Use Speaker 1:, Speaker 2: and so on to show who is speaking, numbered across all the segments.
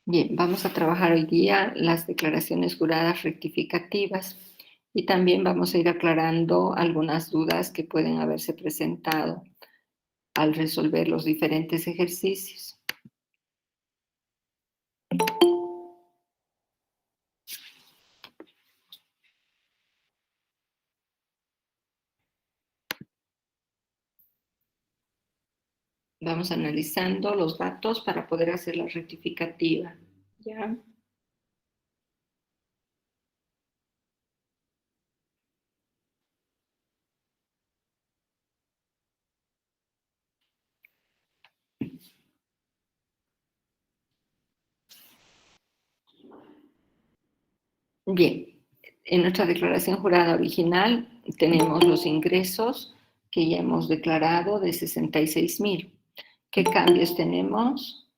Speaker 1: Bien, vamos a trabajar hoy día las declaraciones juradas rectificativas y también vamos a ir aclarando algunas dudas que pueden haberse presentado al resolver los diferentes ejercicios. Vamos analizando los datos para poder hacer la rectificativa. ¿Ya? Bien, en nuestra declaración jurada original tenemos los ingresos que ya hemos declarado de 66,000. ¿Qué cambios tenemos?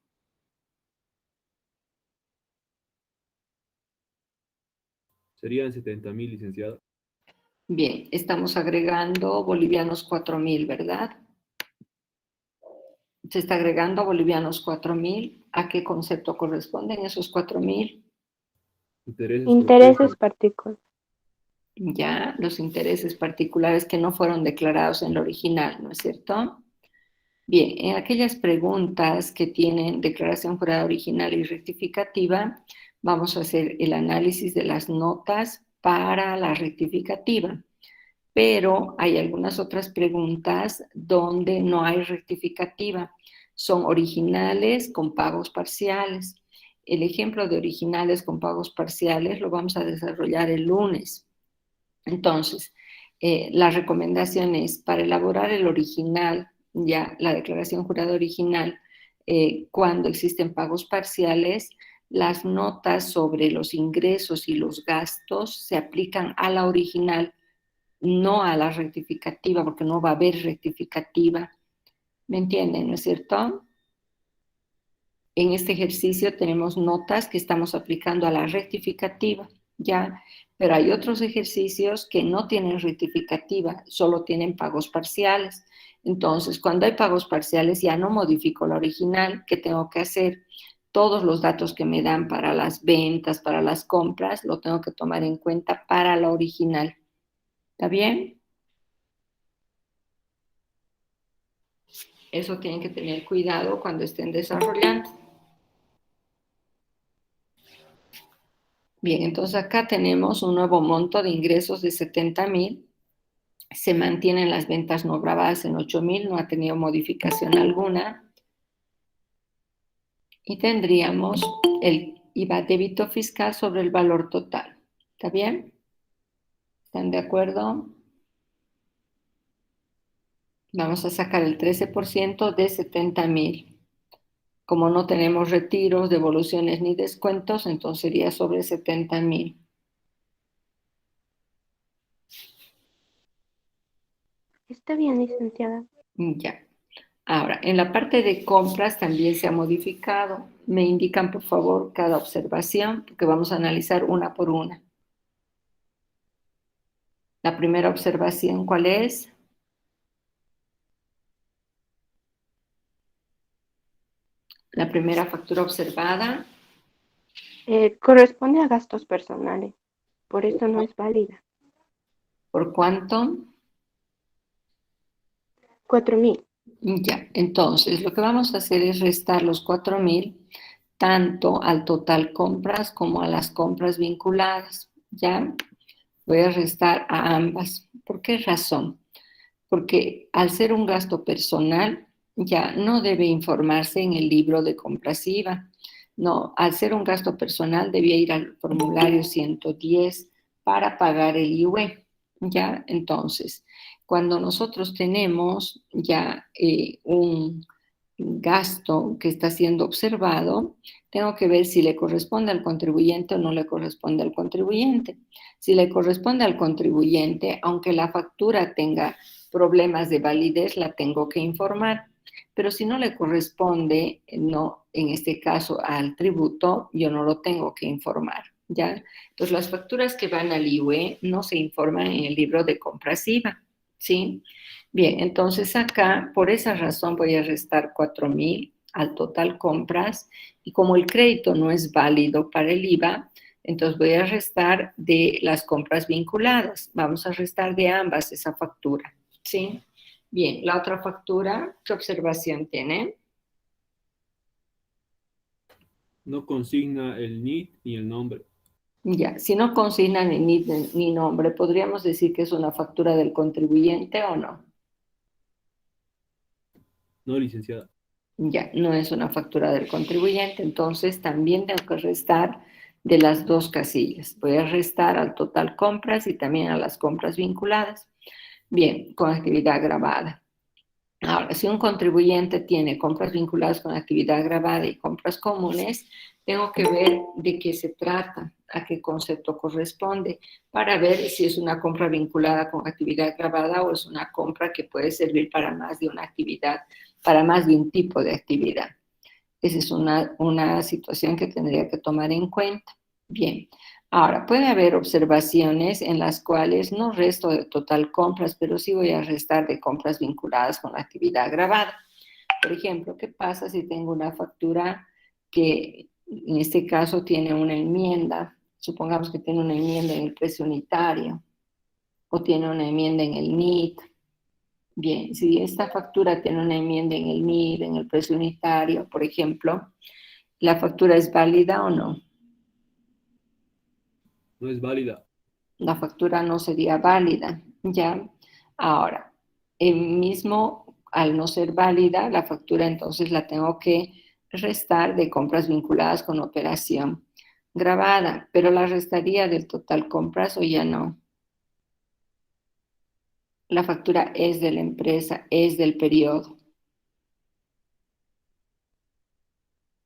Speaker 2: Serían 70.000, licenciado.
Speaker 1: Bien, estamos agregando bolivianos 4,000, ¿verdad? Se está agregando bolivianos 4,000. ¿A qué concepto corresponden esos 4,000?
Speaker 3: Intereses particulares.
Speaker 1: Ya, los intereses particulares que no fueron declarados en el original, ¿no es cierto? Bien, en aquellas preguntas que tienen declaración jurada original y rectificativa, vamos a hacer el análisis de las notas para la rectificativa. Pero hay algunas otras preguntas donde no hay rectificativa. Son originales con pagos parciales. El ejemplo de originales con pagos parciales lo vamos a desarrollar el lunes. Entonces, la recomendación es para elaborar el original, ya la declaración jurada original, cuando existen pagos parciales, las notas sobre los ingresos y los gastos se aplican a la original, no a la rectificativa, porque no va a haber rectificativa. ¿Me entienden, no es cierto? En este ejercicio tenemos notas que estamos aplicando a la rectificativa, ¿ya? Pero hay otros ejercicios que no tienen rectificativa, solo tienen pagos parciales. Entonces, cuando hay pagos parciales, ya no modifico la original. ¿Qué tengo que hacer? Todos los datos que me dan para las ventas, para las compras, lo tengo que tomar en cuenta para la original. ¿Está bien? Eso tienen que tener cuidado cuando estén desarrollando. Bien, entonces acá tenemos un nuevo monto de ingresos de 70,000. Se mantienen las ventas no grabadas en 8,000, no ha tenido modificación alguna. Y tendríamos el IVA débito fiscal sobre el valor total. ¿Está bien? ¿Están de acuerdo? Vamos a sacar el 13% de 70,000. Como no tenemos retiros, devoluciones ni descuentos, entonces sería sobre 70,000.
Speaker 3: Está bien, licenciada.
Speaker 1: Ya. Ahora, en la parte de compras también se ha modificado. Me indican, por favor, cada observación, porque vamos a analizar una por una. La primera observación, ¿cuál es? La primera factura observada.
Speaker 3: Corresponde a gastos personales, por eso no es válida.
Speaker 1: ¿Por cuánto?
Speaker 3: 4,000.
Speaker 1: Ya, entonces lo que vamos a hacer es restar los 4,000 tanto al total compras como a las compras vinculadas. Ya, voy a restar a ambas. ¿Por qué razón? Porque al ser un gasto personal, ya no debe informarse en el libro de compras IVA. No, al ser un gasto personal debía ir al formulario 110 para pagar el IUE. Ya, entonces, cuando nosotros tenemos ya un gasto que está siendo observado, tengo que ver si le corresponde al contribuyente o no le corresponde al contribuyente. Si le corresponde al contribuyente, aunque la factura tenga problemas de validez, la tengo que informar. Pero si no le corresponde, no, en este caso al tributo, yo no lo tengo que informar, ¿ya? Entonces, las facturas que van al IUE no se informan en el libro de compras IVA, ¿sí? Bien, entonces acá, por esa razón voy a restar 4,000 al total compras y como el crédito no es válido para el IVA, entonces voy a restar de las compras vinculadas. Vamos a restar de ambas esa factura, ¿sí? Bien, la otra factura, ¿qué observación tiene?
Speaker 2: No consigna el NIT ni el nombre.
Speaker 1: Ya, si no consigna ni NID ni nombre, ¿podríamos decir que es una factura del contribuyente o no?
Speaker 2: No, licenciada.
Speaker 1: Ya, no es una factura del contribuyente, entonces también tengo que restar de las dos casillas. Voy a restar al total compras y también a las compras vinculadas. Bien, con actividad grabada. Ahora, si un contribuyente tiene compras vinculadas con actividad grabada y compras comunes, tengo que ver de qué se trata, a qué concepto corresponde, para ver si es una compra vinculada con actividad grabada o es una compra que puede servir para más de una actividad, para más de un tipo de actividad. Esa es una situación que tendría que tomar en cuenta. Bien, ahora puede haber observaciones en las cuales no resto de total compras, pero sí voy a restar de compras vinculadas con la actividad grabada. Por ejemplo, ¿qué pasa si tengo una factura que en este caso tiene una enmienda? Supongamos que tiene una enmienda en el precio unitario o tiene una enmienda en el NIT. Bien, si esta factura tiene una enmienda en el NIT, en el precio unitario, por ejemplo, ¿la factura es válida o no?
Speaker 2: No es válida.
Speaker 1: La factura no sería válida, ¿ya? Ahora, el mismo, al no ser válida, la factura entonces la tengo que restar de compras vinculadas con operación grabada, pero la restaría del total compras o ya no. La factura es de la empresa, es del periodo.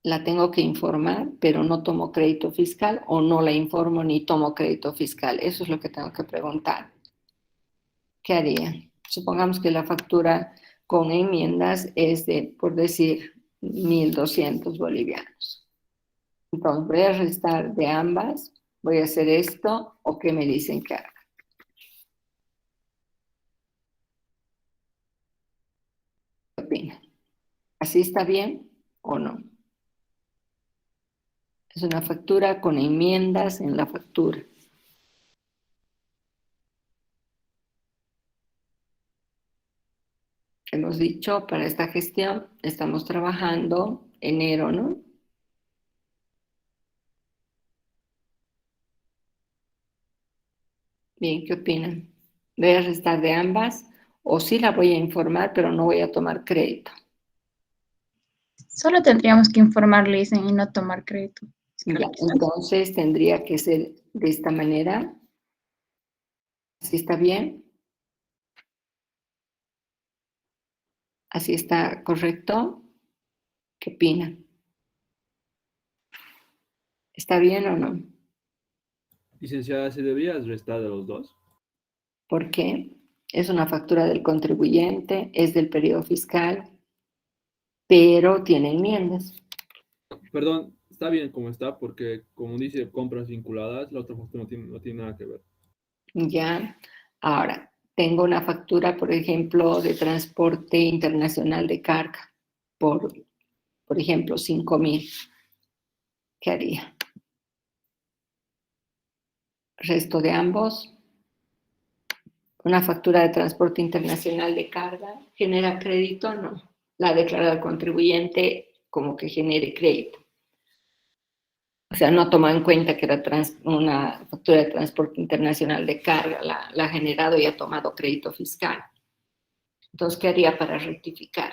Speaker 1: La tengo que informar, pero no tomo crédito fiscal o no la informo ni tomo crédito fiscal. Eso es lo que tengo que preguntar. ¿Qué haría? Supongamos que la factura con enmiendas es de, por decir, 1.200 bolivianos. Entonces voy a restar de ambas, voy a hacer esto o qué me dicen que haga. ¿Qué opinan? ¿Así está bien o no? Es una factura con enmiendas en la factura. Hemos dicho, para esta gestión estamos trabajando enero, ¿no? Bien, ¿qué opinan? ¿Voy a restar de ambas o sí la voy a informar, pero no voy a tomar crédito?
Speaker 4: Solo tendríamos que informarles y no tomar crédito.
Speaker 1: Ya, entonces tendría que ser de esta manera. ¿Así está bien? ¿Así está correcto? ¿Qué opinan? ¿Está bien o no?
Speaker 2: Licenciada, ¿se debería restar de los dos?
Speaker 1: ¿Por qué? Es una factura del contribuyente, es del periodo fiscal, pero tiene enmiendas.
Speaker 2: Perdón, está bien como está, porque como dice compras vinculadas, la otra factura no tiene nada que ver.
Speaker 1: Ya, ahora, tengo una factura, por ejemplo, de transporte internacional de carga, por ejemplo, 5.000. ¿Qué haría? Resto de ambos. Una factura de transporte internacional de carga genera crédito, no. La declara el contribuyente como que genere crédito. O sea, no toma en cuenta que era una factura de transporte internacional de carga, la ha generado y ha tomado crédito fiscal. Entonces, ¿qué haría para rectificar?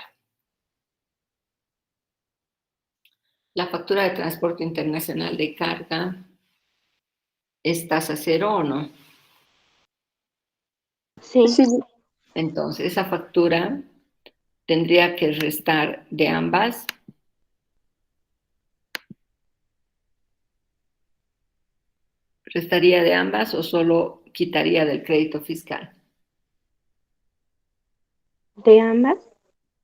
Speaker 1: La factura de transporte internacional de carga es tasa cero o no.
Speaker 3: Sí,
Speaker 1: Entonces, esa factura tendría que restar de ambas. ¿Restaría de ambas o solo quitaría del crédito fiscal?
Speaker 3: de ambas.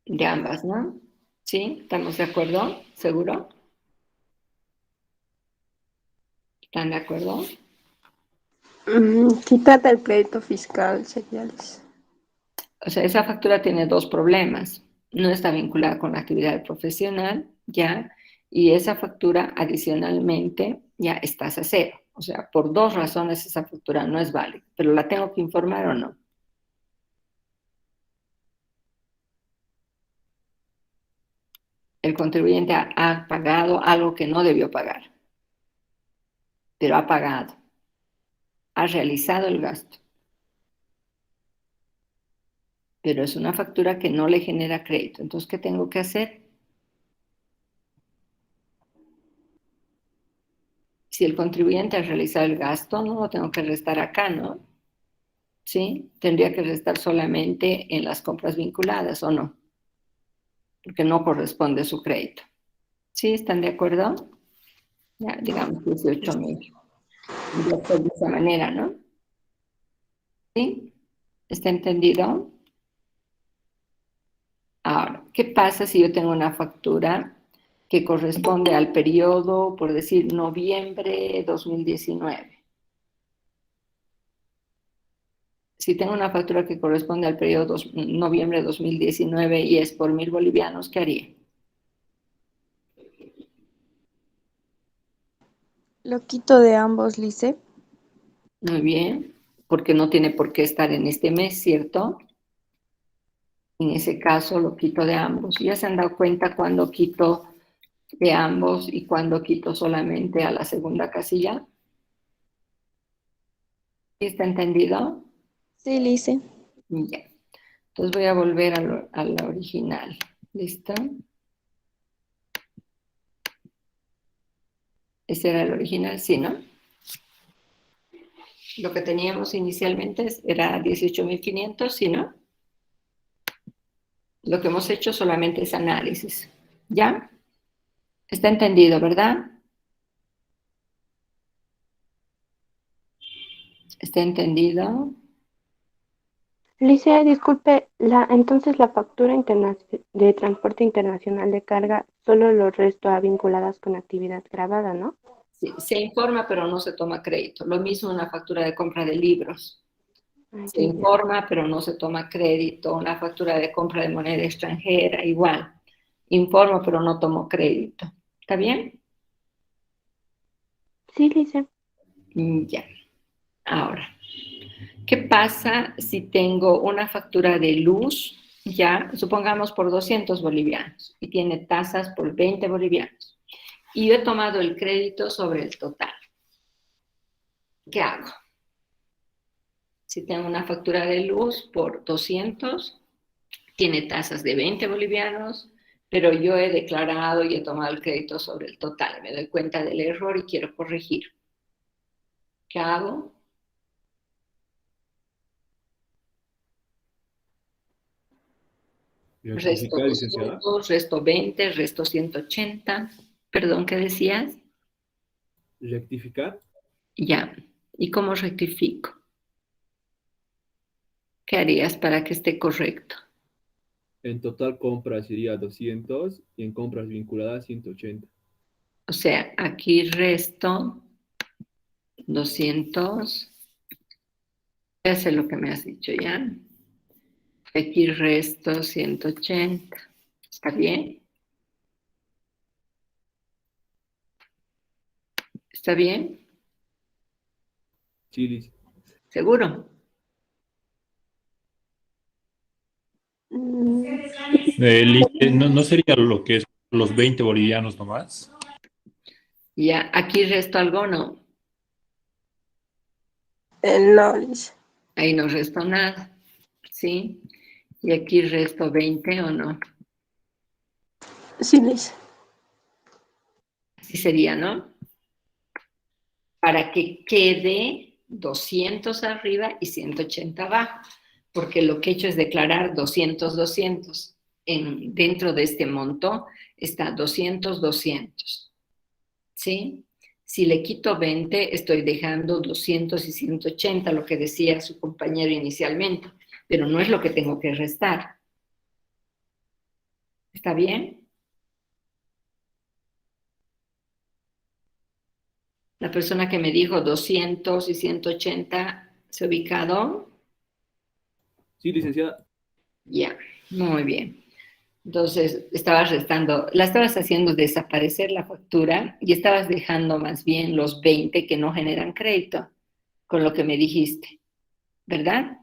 Speaker 1: De ambas, ¿no? ¿Sí? ¿Estamos de acuerdo? ¿Seguro? ¿Están de acuerdo?
Speaker 5: Quítate el crédito fiscal, señales.
Speaker 1: O sea, esa factura tiene dos problemas. no está vinculada con la actividad profesional, ¿ya? Y esa factura adicionalmente ya está a cero. O sea, por dos razones esa factura no es válida, pero ¿la tengo que informar o no? El contribuyente ha pagado algo que no debió pagar, pero ha pagado, ha realizado el gasto, pero es una factura que no le genera crédito. Entonces, ¿qué tengo que hacer? Si el contribuyente ha realizado el gasto, no lo tengo que restar acá, ¿no? ¿Sí? Tendría que restar solamente en las compras vinculadas, ¿o no? Porque no corresponde su crédito. ¿Sí? ¿Están de acuerdo? Ya, digamos 18,000. Tendría que ser de esa manera, ¿no? ¿Sí? ¿Está entendido? Ahora, ¿qué pasa si yo tengo una factura que corresponde al periodo, por decir, noviembre 2019? Si tengo una factura que corresponde al periodo noviembre 2019 y es por 1.000 bolivianos, ¿qué haría?
Speaker 5: Lo quito de ambos, Lice.
Speaker 1: Muy bien, porque no tiene por qué estar en este mes, ¿cierto? En ese caso lo quito de ambos. ¿Ya se han dado cuenta cuando quito de ambos y cuando quito solamente a la segunda casilla? ¿Sí está entendido?
Speaker 5: Sí, Lice.
Speaker 1: Ya. Entonces voy a volver a la original. ¿Listo? Ese era el original, sí, ¿no? Lo que teníamos inicialmente era 18.500, ¿sí, no? Lo que hemos hecho solamente es análisis. ¿Ya? Está entendido, ¿verdad? ¿Está entendido?
Speaker 3: Licia, disculpe, entonces la factura de transporte internacional de carga solo lo resto a vinculadas con actividad grabada, ¿no?
Speaker 1: Sí, se informa, pero no se toma crédito. Lo mismo una factura de compra de libros.
Speaker 3: Ah,
Speaker 1: Se informa, pero no se toma crédito. Una factura de compra de moneda extranjera, igual. Informo, pero no tomo crédito. ¿Está bien?
Speaker 3: Sí, Licia.
Speaker 1: Ya. Ahora, ¿qué pasa si tengo una factura de luz, ya, supongamos por 200 bolivianos, y tiene tasas por 20 bolivianos? Y yo he tomado el crédito sobre el total. ¿Qué hago? Si tengo una factura de luz por 200, tiene tasas de 20 bolivianos, pero yo he declarado y he tomado el crédito sobre el total. Me doy cuenta del error y quiero corregir. ¿Qué hago? Resto
Speaker 2: Rectificar, licenciada.
Speaker 1: 200, resto 20, resto 180. Perdón, ¿qué decías?
Speaker 2: Rectificar.
Speaker 1: Ya. ¿Y cómo rectifico? ¿Qué harías para que esté correcto?
Speaker 2: En total compras iría 200 y en compras vinculadas 180.
Speaker 1: O sea, aquí resto 200. Voy a hacer lo que me has dicho ya. Aquí resto 180. ¿Está bien? ¿Está bien?
Speaker 2: Chilis.
Speaker 1: ¿Seguro?
Speaker 3: Mm,
Speaker 6: Lice, ¿no sería lo que es los 20 bolivianos nomás?
Speaker 1: Ya, aquí resto algo, ¿no?
Speaker 5: No, Lice.
Speaker 1: Ahí no resto nada. ¿Sí? Y aquí resto 20 o no.
Speaker 5: Sí, Lice.
Speaker 1: Así sería, ¿no? Para que quede 200 arriba y 180 abajo. Porque lo que he hecho es declarar 200, 200. Dentro de este monto está 200, 200. ¿Sí? Si le quito 20, estoy dejando 200 y 180, lo que decía su compañero inicialmente, pero no es lo que tengo que restar. ¿Está bien? La persona que me dijo 200 y 180, ¿se ha ubicado?
Speaker 2: Sí, licenciada.
Speaker 1: Ya, muy bien. Entonces, estabas restando, la estabas haciendo desaparecer la factura y estabas dejando más bien los 20 que no generan crédito, con lo que me dijiste, ¿verdad?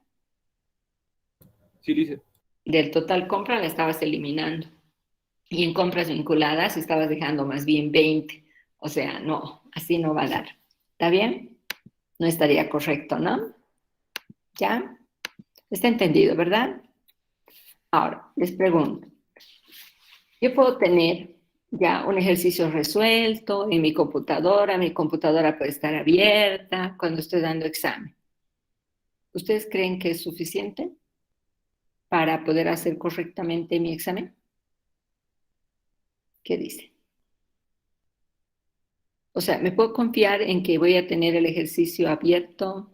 Speaker 2: Sí, Lice.
Speaker 1: Del total compra la estabas eliminando. Y en compras vinculadas estabas dejando más bien 20. O sea, no, así no va a dar. ¿Está bien? No estaría correcto, ¿no? ¿Ya? Está entendido, ¿verdad? Ahora, les pregunto. Yo puedo tener ya un ejercicio resuelto en mi computadora puede estar abierta cuando estoy dando examen. ¿Ustedes creen que es suficiente para poder hacer correctamente mi examen? ¿Qué dice? O sea, ¿me puedo confiar en que voy a tener el ejercicio abierto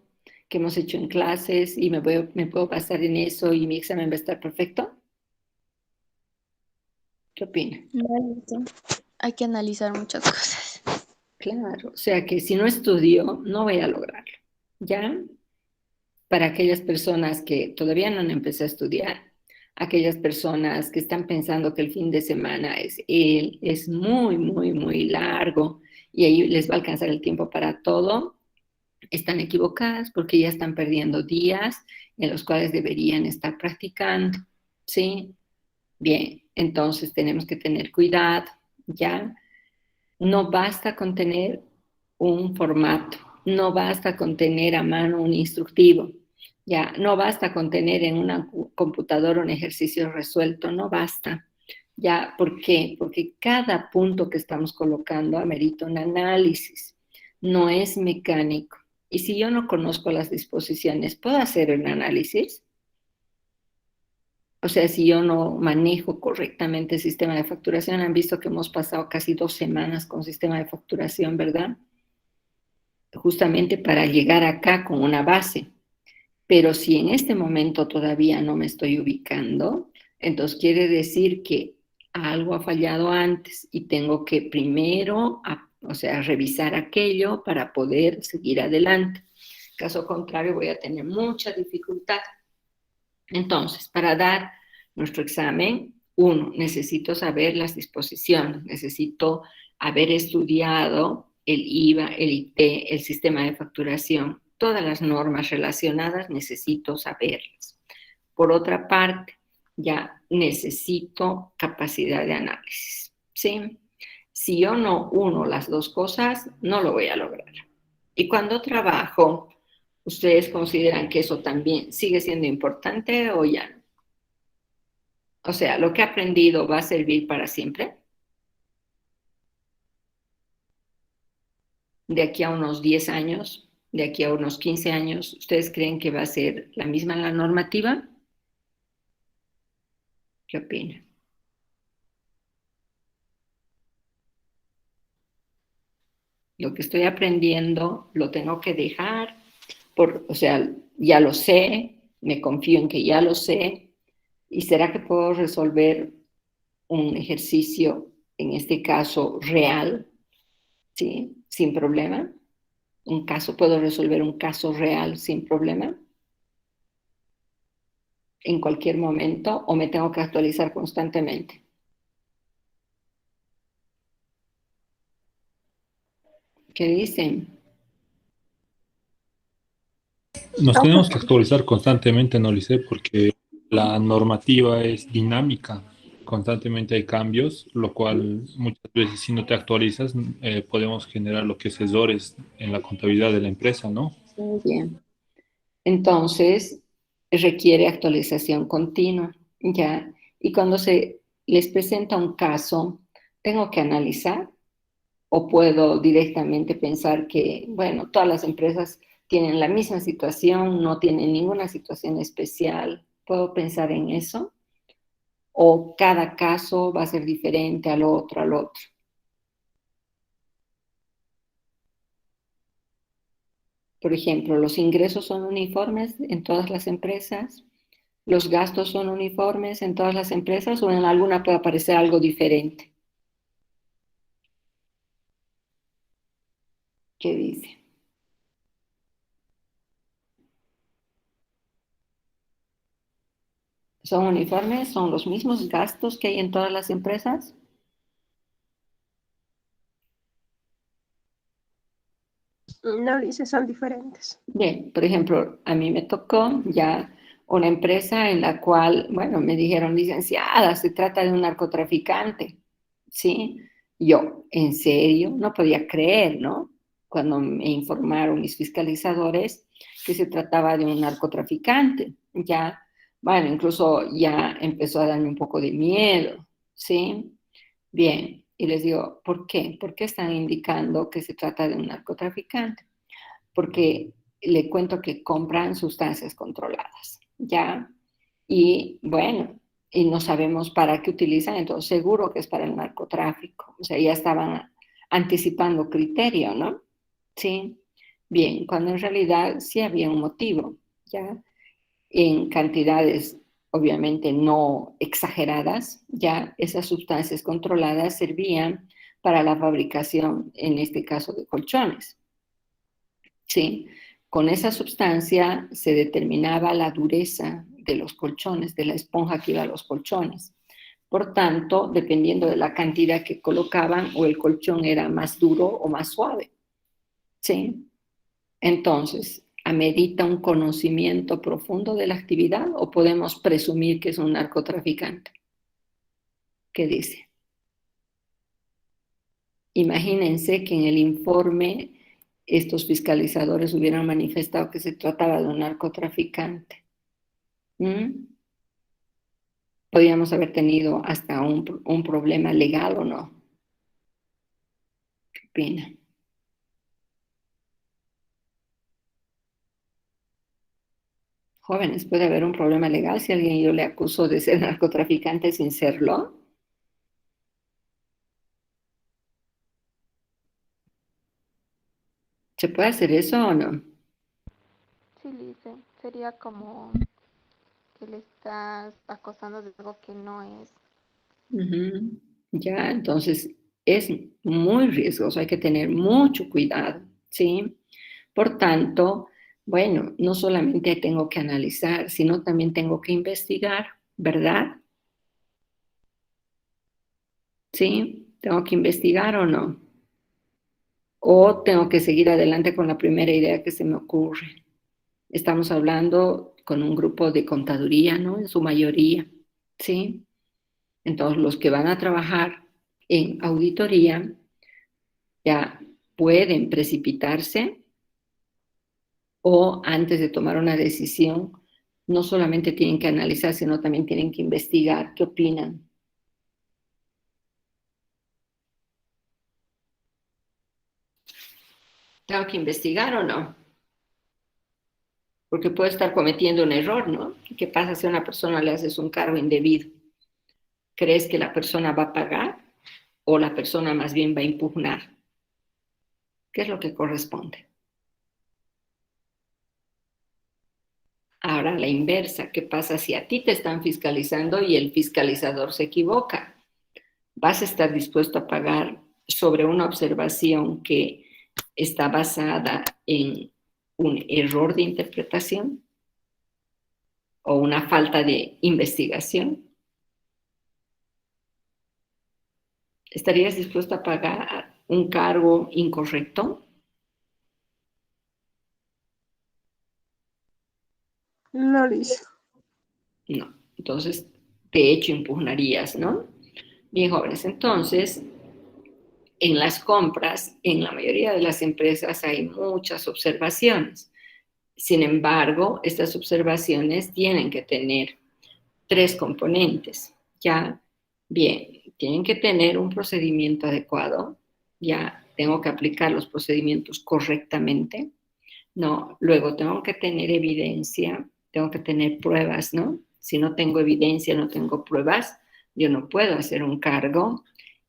Speaker 1: que hemos hecho en clases y me puedo basar en eso y mi examen va a estar perfecto? ¿Qué opina?
Speaker 5: No, Lice. Hay que analizar muchas cosas.
Speaker 1: Claro, o sea que si no estudio, no voy a lograrlo. ¿Ya? Para aquellas personas que todavía no han empezado a estudiar, aquellas personas que están pensando que el fin de semana es muy, muy, muy largo y ahí les va a alcanzar el tiempo para todo, están equivocadas porque ya están perdiendo días en los cuales deberían estar practicando, ¿sí? Bien, entonces tenemos que tener cuidado, ¿ya? No basta con tener un formato, no basta con tener a mano un instructivo, ya, no basta con tener en una computadora un ejercicio resuelto, no basta. Ya, ¿por qué? Porque cada punto que estamos colocando amerita un análisis, no es mecánico. Y si yo no conozco las disposiciones, ¿puedo hacer un análisis? O sea, si yo no manejo correctamente el sistema de facturación, han visto que hemos pasado casi 2 semanas con sistema de facturación, ¿verdad? Justamente para llegar acá con una base. Pero si en este momento todavía no me estoy ubicando, entonces quiere decir que algo ha fallado antes y tengo que primero, o sea, revisar aquello para poder seguir adelante. Caso contrario, voy a tener mucha dificultad. Entonces, para dar nuestro examen, uno, necesito saber las disposiciones, necesito haber estudiado el IVA, el IT, el sistema de facturación, todas las normas relacionadas, necesito saberlas. Por otra parte, ya necesito capacidad de análisis, ¿sí? Si yo no uno las dos cosas, no lo voy a lograr. Y cuando trabajo, ¿ustedes consideran que eso también sigue siendo importante o ya no? O sea, ¿lo que he aprendido va a servir para siempre? De aquí a unos 10 años, de aquí a unos 15 años, ¿ustedes creen que va a ser la misma la normativa? ¿Qué opinan? Lo que estoy aprendiendo lo tengo que dejar, o sea, ya lo sé, me confío en que ya lo sé, y será que puedo resolver un ejercicio, en este caso real, ¿sí? Sin problema. Puedo resolver un caso real sin problema en cualquier momento o me tengo que actualizar constantemente. ¿Qué dicen?
Speaker 6: Nos tenemos que actualizar constantemente, ¿no, Lice? Porque la normativa es dinámica, constantemente hay cambios, lo cual muchas veces si no te actualizas podemos generar lo que es errores en la contabilidad de la empresa, ¿no?
Speaker 1: Muy bien. Entonces, requiere actualización continua, ¿ya? Y cuando se les presenta un caso, tengo que analizar o puedo directamente pensar que, bueno, todas las empresas tienen la misma situación, no tienen ninguna situación especial. ¿Puedo pensar en eso? ¿O cada caso va a ser diferente al otro, al otro? Por ejemplo, los ingresos son uniformes en todas las empresas, los gastos son uniformes en todas las empresas o en alguna puede aparecer algo diferente. ¿Qué dice? ¿Son uniformes? ¿Son los mismos gastos que hay en todas las empresas?
Speaker 7: No, dice, son diferentes.
Speaker 1: Bien, por ejemplo, a mí me tocó ya una empresa en la cual, bueno, me dijeron, licenciada, se trata de un narcotraficante, ¿sí? Yo, en serio, no podía creer, ¿no? Cuando me informaron mis fiscalizadores que se trataba de un narcotraficante, ya, bueno, incluso ya empezó a darme un poco de miedo, ¿sí? Bien, y les digo, ¿por qué? ¿Por qué están indicando que se trata de un narcotraficante? Porque le cuento que compran sustancias controladas, ¿ya? Y bueno, y no sabemos para qué utilizan, entonces seguro que es para el narcotráfico. O sea, ya estaban anticipando criterio, ¿no? Sí. Bien, cuando en realidad sí había un motivo, ¿ya? En cantidades obviamente no exageradas, ya esas sustancias controladas servían para la fabricación, en este caso, de colchones. ¿Sí? Con esa sustancia se determinaba la dureza de los colchones, de la esponja que iba a los colchones. Por tanto, dependiendo de la cantidad que colocaban, o el colchón era más duro o más suave. ¿Sí? Entonces, ¿amerita un conocimiento profundo de la actividad o podemos presumir que es un narcotraficante? ¿Qué dice? Imagínense que en el informe estos fiscalizadores hubieran manifestado que se trataba de un narcotraficante. Podríamos haber tenido hasta un problema legal o no. ¿Qué opina? Jóvenes, ¿puede haber un problema legal si alguien yo le acuso de ser narcotraficante sin serlo? ¿Se puede hacer eso o no?
Speaker 3: Sí, Lice, sería como que le estás acosando de algo que no es.
Speaker 1: Ya, entonces es muy riesgoso, hay que tener mucho cuidado, ¿sí? Por tanto, bueno, no solamente tengo que analizar, sino también tengo que investigar, ¿verdad? ¿Sí? ¿Tengo que investigar o no? ¿O tengo que seguir adelante con la primera idea que se me ocurre? Estamos hablando con un grupo de contaduría, ¿no? En su mayoría, ¿sí? Entonces, los que van a trabajar en auditoría ya pueden precipitarse o antes de tomar una decisión, no solamente tienen que analizar, sino también tienen que investigar qué opinan. ¿Tengo que investigar o no? Porque puedo estar cometiendo un error, ¿no? ¿Qué pasa si a una persona le haces un cargo indebido? ¿Crees que la persona va a pagar o la persona más bien va a impugnar? ¿Qué es lo que corresponde? Ahora, la inversa, ¿qué pasa si a ti te están fiscalizando y el fiscalizador se equivoca? ¿Vas a estar dispuesto a pagar sobre una observación que está basada en un error de interpretación o una falta de investigación? ¿Estarías dispuesto a pagar un cargo incorrecto?
Speaker 7: No, dice.
Speaker 1: No. Entonces, de hecho, impugnarías, ¿no? Bien, jóvenes, entonces, en las compras, en la mayoría de las empresas hay muchas observaciones. Sin embargo, estas observaciones tienen que tener 3 componentes, ¿ya? Bien, tienen que tener un procedimiento adecuado, ya tengo que aplicar los procedimientos correctamente, ¿no? Luego tengo que tener evidencia, tengo que tener pruebas, ¿no? Si no tengo evidencia, no tengo pruebas, yo no puedo hacer un cargo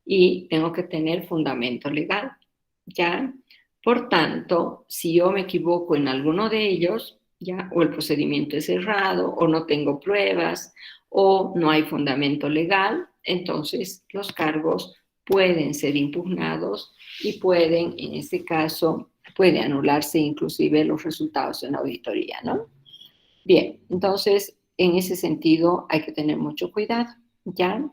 Speaker 1: y tengo que tener fundamento legal, ¿ya? Por tanto, si yo me equivoco en alguno de ellos, ya, o el procedimiento es errado, o no tengo pruebas, o no hay fundamento legal, entonces los cargos pueden ser impugnados y pueden, en este caso, puede anularse inclusive los resultados de una auditoría, ¿no? Bien, entonces en ese sentido hay que tener mucho cuidado, ¿ya?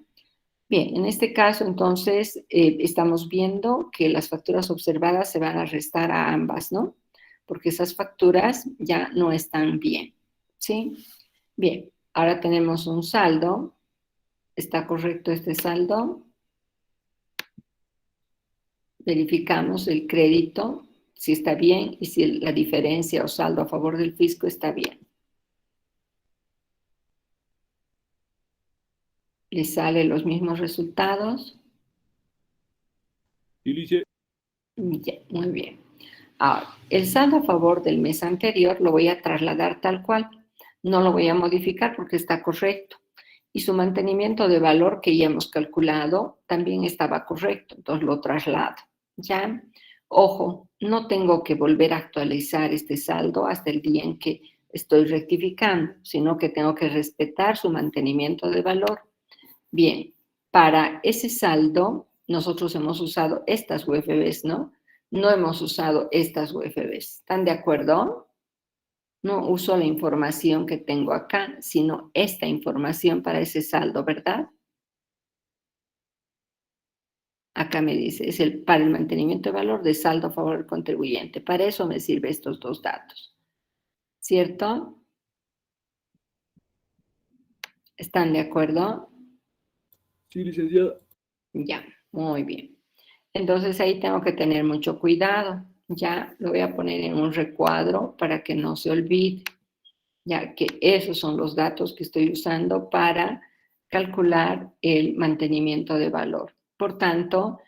Speaker 1: Bien, en este caso, entonces, estamos viendo que las facturas observadas se van a restar a ambas, ¿no? Porque esas facturas ya no están bien, ¿sí? Bien, ahora tenemos un saldo. ¿Está correcto este saldo? Verificamos el crédito, si está bien y si la diferencia o saldo a favor del fisco está bien. ¿Le salen los mismos resultados?
Speaker 2: Sí, Lice.
Speaker 1: Ya, muy bien. Ahora, el saldo a favor del mes anterior lo voy a trasladar tal cual. No lo voy a modificar porque está correcto. Y su mantenimiento de valor que ya hemos calculado también estaba correcto. Entonces lo traslado. ¿Ya? Ojo, no tengo que volver a actualizar este saldo hasta el día en que estoy rectificando, sino que tengo que respetar su mantenimiento de valor. Bien, para ese saldo nosotros hemos usado estas UFBs, ¿no? No hemos usado estas UFBs. ¿Están de acuerdo? No uso la información que tengo acá, sino esta información para ese saldo, ¿verdad? Acá me dice, es para el mantenimiento de valor de saldo a favor del contribuyente. Para eso me sirven estos dos datos. ¿Cierto? ¿Están de acuerdo?
Speaker 2: Sí, licenciada.
Speaker 1: Ya, muy bien. Entonces ahí tengo que tener mucho cuidado. Ya lo voy a poner en un recuadro para que no se olvide, ya que esos son los datos que estoy usando para calcular el mantenimiento de valor. Por tanto,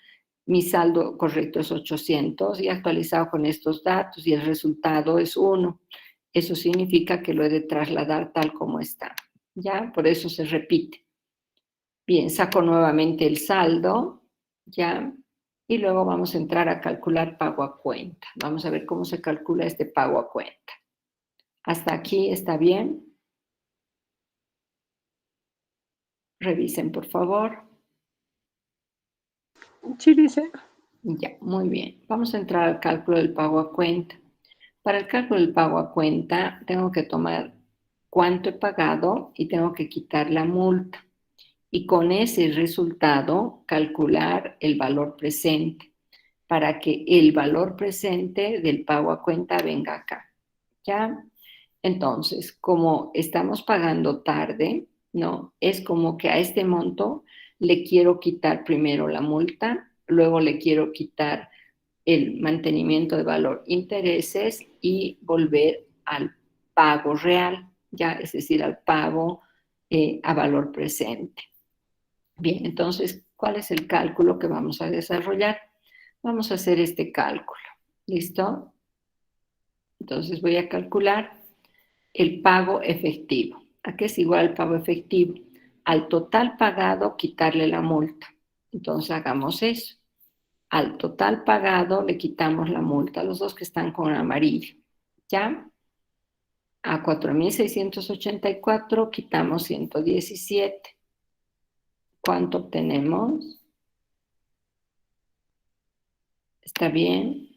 Speaker 1: mi saldo correcto es 800 y actualizado con estos datos y el resultado es 1. Eso significa que lo he de trasladar tal como está. ¿Ya? Por eso se repite. Bien, saco nuevamente el saldo, ¿ya? Y luego vamos a entrar a calcular pago a cuenta. Vamos a ver cómo se calcula este pago a cuenta. ¿Hasta aquí está bien? Revisen, por favor.
Speaker 7: Sí, Lice.
Speaker 1: Ya, muy bien. Vamos a entrar al cálculo del pago a cuenta. Para el cálculo del pago a cuenta, tengo que tomar cuánto he pagado y tengo que quitar la multa. Y con ese resultado, calcular el valor presente para que el valor presente del pago a cuenta venga acá. ¿Ya? Entonces, como estamos pagando tarde, ¿no? Es como que a este monto le quiero quitar primero la multa, luego le quiero quitar el mantenimiento de valor, intereses y volver al pago real, ya, es decir, al pago a valor presente. Bien, entonces, ¿cuál es el cálculo que vamos a desarrollar? Vamos a hacer este cálculo. ¿Listo? Entonces voy a calcular el pago efectivo. ¿A qué es igual el pago efectivo? Al total pagado, quitarle la multa. Entonces hagamos eso. Al total pagado le quitamos la multa, los dos que están con amarillo. ¿Ya? A 4.684 quitamos 117. ¿Cuánto obtenemos? ¿Está bien?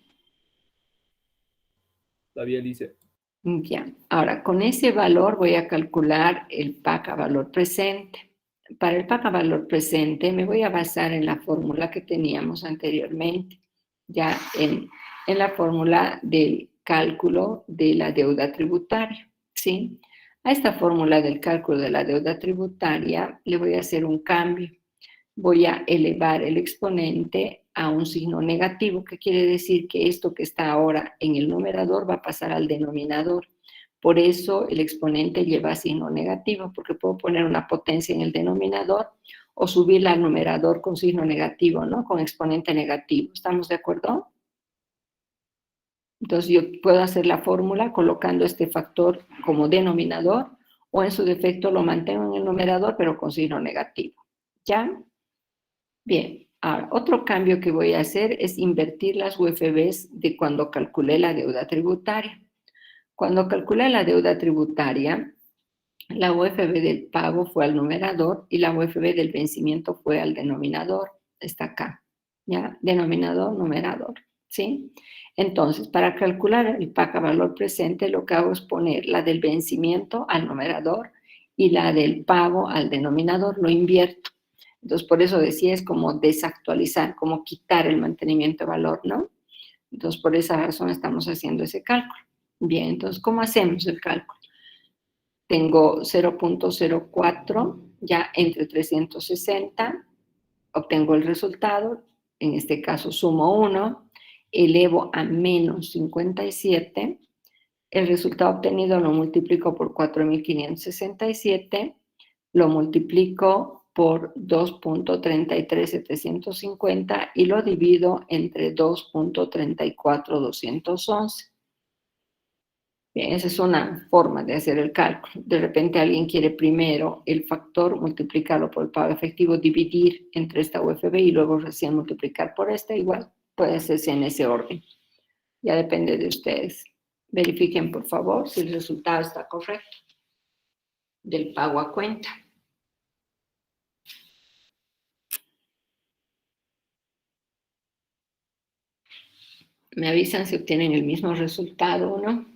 Speaker 2: Está bien, Lice.
Speaker 1: Ya. Ahora, con ese valor voy a calcular el PAC a valor presente. Para el PAC a valor presente me voy a basar en la fórmula que teníamos anteriormente, ya en la fórmula del cálculo de la deuda tributaria, ¿sí? A esta fórmula del cálculo de la deuda tributaria le voy a hacer un cambio. Voy a elevar el exponente a un signo negativo, que quiere decir que esto que está ahora en el numerador va a pasar al denominador. Por eso el exponente lleva signo negativo, porque puedo poner una potencia en el denominador o subirla al numerador con signo negativo, ¿no? Con exponente negativo. ¿Estamos de acuerdo? Entonces yo puedo hacer la fórmula colocando este factor como denominador o en su defecto lo mantengo en el numerador pero con signo negativo. ¿Ya? Bien, ahora otro cambio que voy a hacer es invertir las UFBs de cuando calculé la deuda tributaria. Cuando calculé la deuda tributaria, la UFB del pago fue al numerador y la UFB del vencimiento fue al denominador. Está acá, ¿ya? Denominador, numerador, ¿sí? Entonces, para calcular el PAC a valor presente, lo que hago es poner la del vencimiento al numerador y la del pago al denominador lo invierto. Entonces, por eso decía, es como desactualizar, como quitar el mantenimiento de valor, ¿no? Entonces, por esa razón estamos haciendo ese cálculo. Bien, entonces, ¿cómo hacemos el cálculo? Tengo 0.04 ya entre 360, obtengo el resultado, en este caso sumo 1, elevo a menos 57, el resultado obtenido lo multiplico por 4.567, lo multiplico por 2.33750 y lo divido entre 2.34211. Bien, esa es una forma de hacer el cálculo. De repente alguien quiere primero el factor, multiplicarlo por el pago efectivo, dividir entre esta UFB y luego recién multiplicar por esta. Igual puede hacerse en ese orden. Ya depende de ustedes. Verifiquen, por favor, si el resultado está correcto del pago a cuenta. Me avisan si obtienen el mismo resultado o no.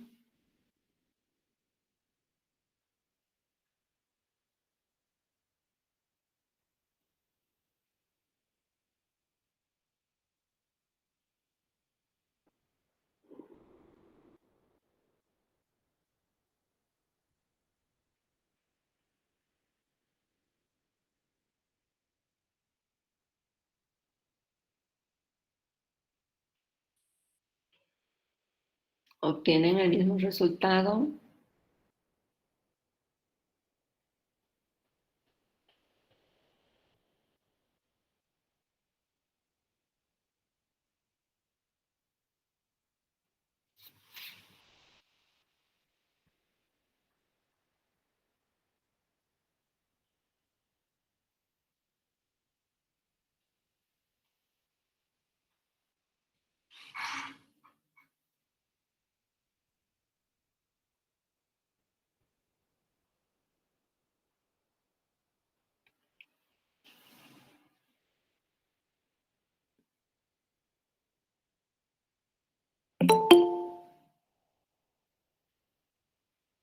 Speaker 1: ¿Obtienen el mismo resultado?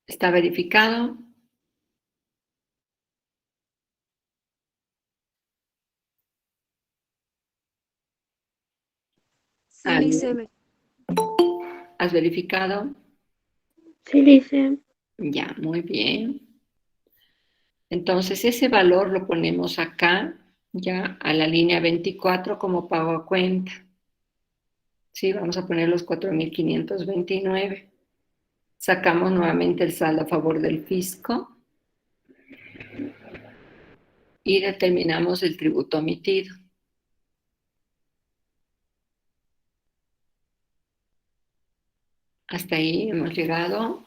Speaker 1: ¿Está verificado?
Speaker 5: Sí, Lice.
Speaker 1: ¿Has verificado?
Speaker 3: Sí, Lice.
Speaker 1: Ya, muy bien. Entonces, ese valor lo ponemos acá, ya a la línea 24 como pago a cuenta. Sí, vamos a poner los 4.529. Sacamos nuevamente el saldo a favor del fisco y determinamos el tributo omitido. Hasta ahí hemos llegado.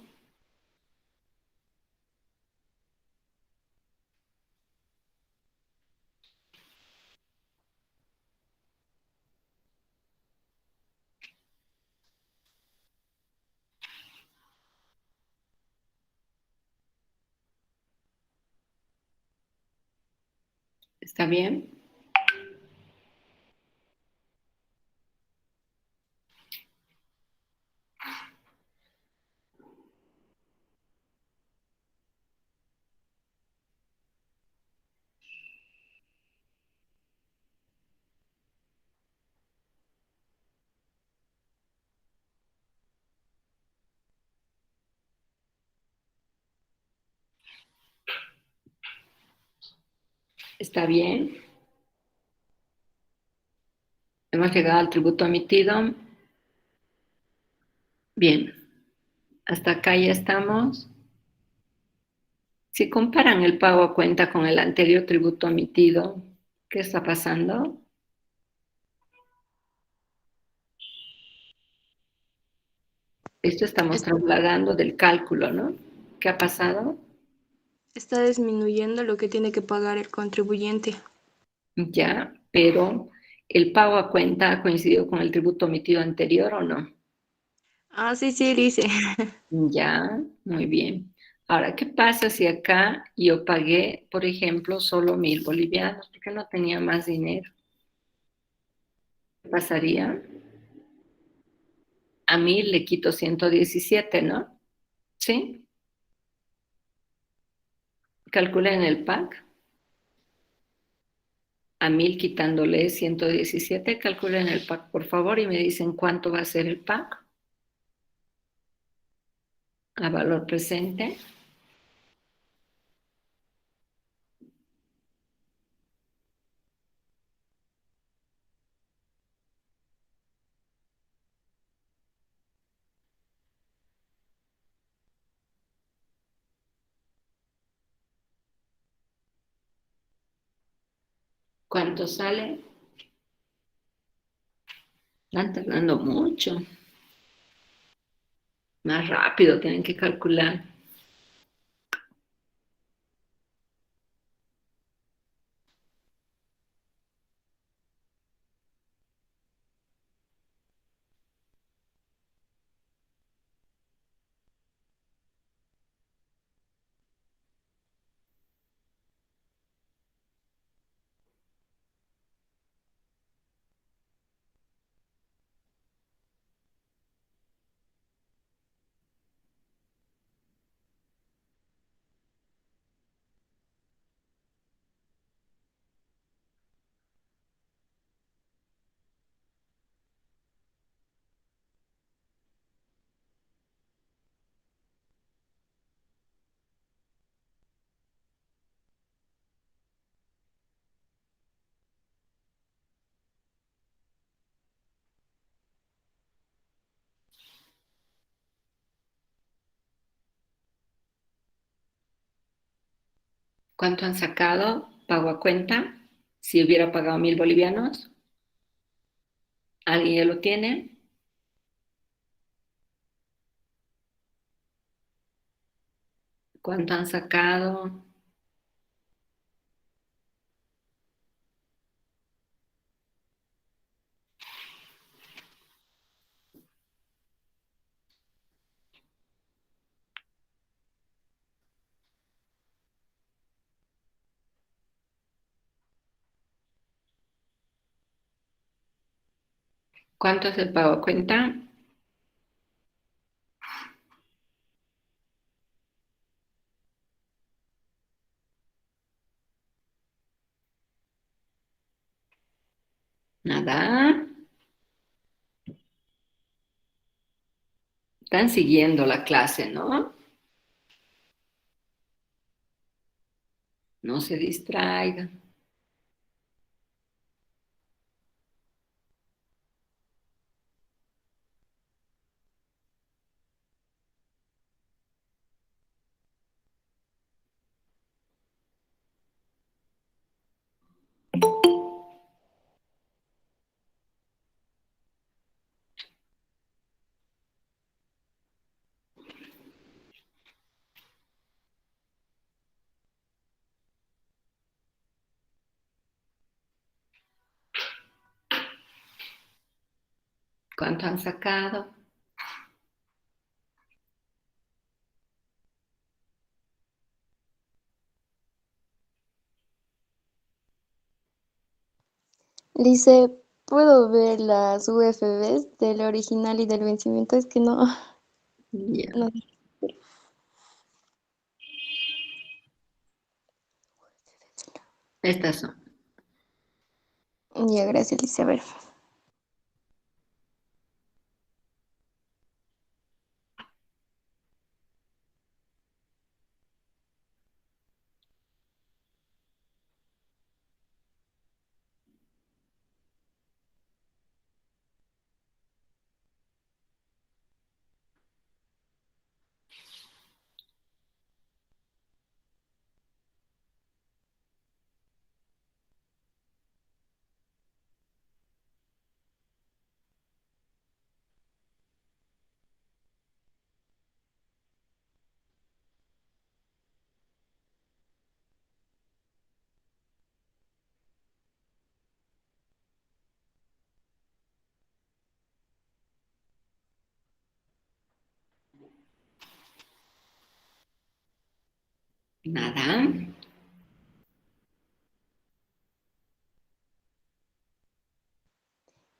Speaker 1: ¿Está bien? ¿Está bien? Hemos llegado al tributo omitido. Bien, hasta acá ya estamos. Si comparan el pago a cuenta con el anterior tributo omitido, ¿qué está pasando? Esto estamos trasladando del cálculo, ¿no? ¿Qué ha pasado?
Speaker 5: Está disminuyendo lo que tiene que pagar el contribuyente.
Speaker 1: Ya, pero ¿el pago a cuenta ha coincidido con el tributo omitido anterior o no?
Speaker 5: Ah, sí, sí, Lice.
Speaker 1: Ya, muy bien. Ahora, ¿qué pasa si acá yo pagué, por ejemplo, solo 1.000 bolivianos porque no tenía más dinero? ¿Qué pasaría? A 1.000 le quito 117, ¿no? ¿Sí? Calculen el PAC. A 1000 quitándole 117. Calculen el PAC, por favor, y me dicen cuánto va a ser el PAC a valor presente. ¿Cuánto sale? Están tardando mucho. Más rápido tienen que calcular. ¿Cuánto han sacado? Pago a cuenta. Si hubiera pagado 1000 bolivianos. ¿Alguien ya lo tiene? ¿Cuánto han sacado? ¿Cuánto es el pago a cuenta? Nada. Están siguiendo la clase, ¿no? No se distraigan. ¿Cuánto han sacado?
Speaker 5: Lice, ¿puedo ver las UFBs del original y del vencimiento? Es que no,
Speaker 1: Ya.
Speaker 5: no.
Speaker 1: Estas son.
Speaker 5: Ya, gracias, Lice. A ver.
Speaker 1: Nada.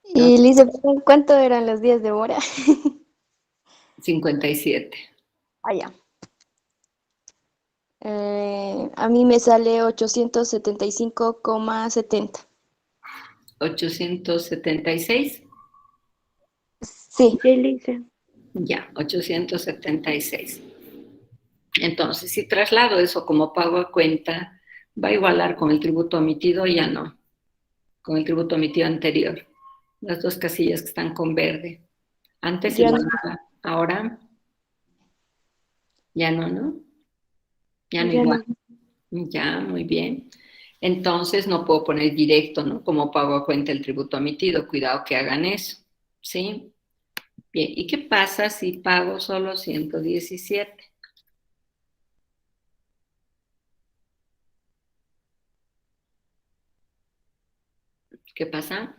Speaker 5: Y Lice, ¿cuánto eran los días de hora?
Speaker 1: 57.
Speaker 5: Ah, ya. A mí me sale 875,70.
Speaker 1: 876.
Speaker 5: Sí,
Speaker 3: Sí, Lice.
Speaker 1: Ya, 876. Entonces, si traslado eso como pago a cuenta, va a igualar con el tributo omitido, ya no, con el tributo omitido anterior. Las dos casillas que están con verde. Antes
Speaker 5: ya no.
Speaker 1: igualaba, ahora ya no, ¿no? Ya no
Speaker 3: Ya
Speaker 1: igual.
Speaker 3: no.
Speaker 1: Ya, muy bien. Entonces no puedo poner directo, ¿no? Como pago a cuenta el tributo omitido. Cuidado que hagan eso, ¿sí? Bien, ¿y qué pasa si pago solo 117? ¿Qué pasa?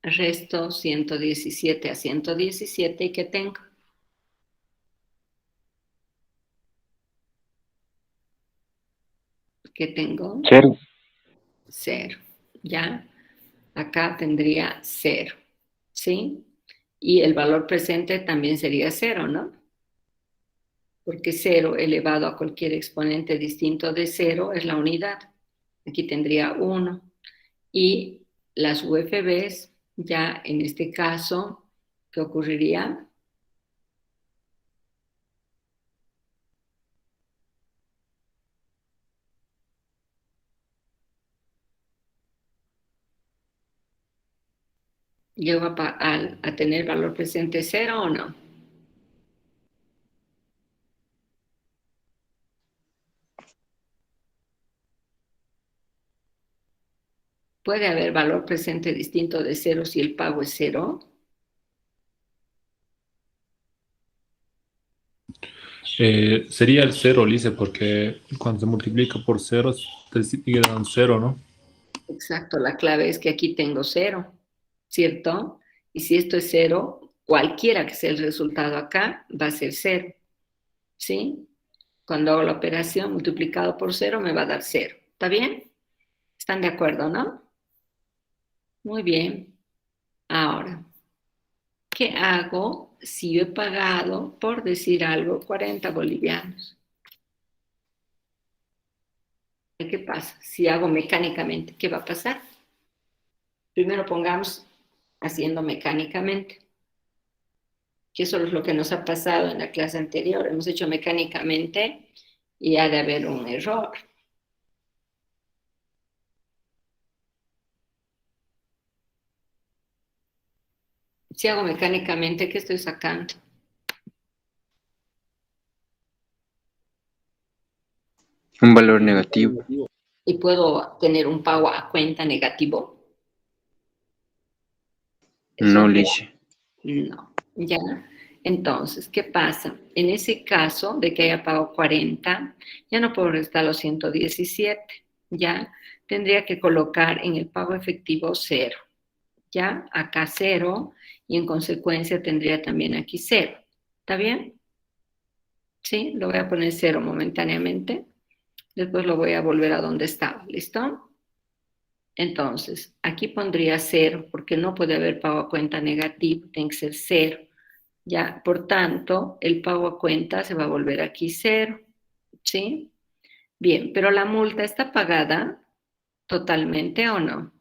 Speaker 1: Resto 117 a 117 y ¿qué tengo? ¿Qué tengo?
Speaker 8: Cero.
Speaker 1: Cero, ¿ya? Acá tendría cero, ¿sí? Y el valor presente también sería cero, ¿no? Porque cero elevado a cualquier exponente distinto de cero es la unidad. Aquí tendría uno. Y las UFBs, ya en este caso, ¿qué ocurriría? ¿Llego a tener valor presente cero o no? ¿Puede haber valor presente distinto de cero si el pago es cero?
Speaker 6: Sería el cero, Lice, porque cuando se multiplica por ceros, te sigue dando cero, ¿no?
Speaker 1: Exacto, la clave es que aquí tengo cero, ¿cierto? Y si esto es cero, cualquiera que sea el resultado acá va a ser cero, ¿sí? Cuando hago la operación multiplicado por cero me va a dar cero. ¿Está bien? ¿Están de acuerdo, no? Muy bien. Ahora, ¿qué hago si yo he pagado, por decir algo, 40 bolivianos? ¿Qué pasa? Si hago mecánicamente, ¿qué va a pasar? Primero pongamos haciendo mecánicamente, que eso es lo que nos ha pasado en la clase anterior. Hemos hecho mecánicamente y ha de haber un error. Si hago mecánicamente, ¿qué estoy sacando?
Speaker 8: Un valor negativo.
Speaker 1: Y puedo tener un pago a cuenta negativo. Eso
Speaker 8: No,
Speaker 1: es
Speaker 8: Lice.
Speaker 1: no, ya. Entonces, ¿qué pasa? En ese caso de que haya pagado 40, ya no puedo restar los 117, ya. Tendría que colocar en el pago efectivo 0, ya. Acá 0 y en consecuencia tendría también aquí 0. ¿Está bien? Sí, lo voy a poner 0 momentáneamente. Después lo voy a volver a donde estaba. ¿Listo? Entonces, aquí pondría 0 porque no puede haber pago a cuenta negativo, tiene que ser 0. Ya, por tanto, el pago a cuenta se va a volver aquí 0, ¿sí? Bien, pero la multa está pagada totalmente o no?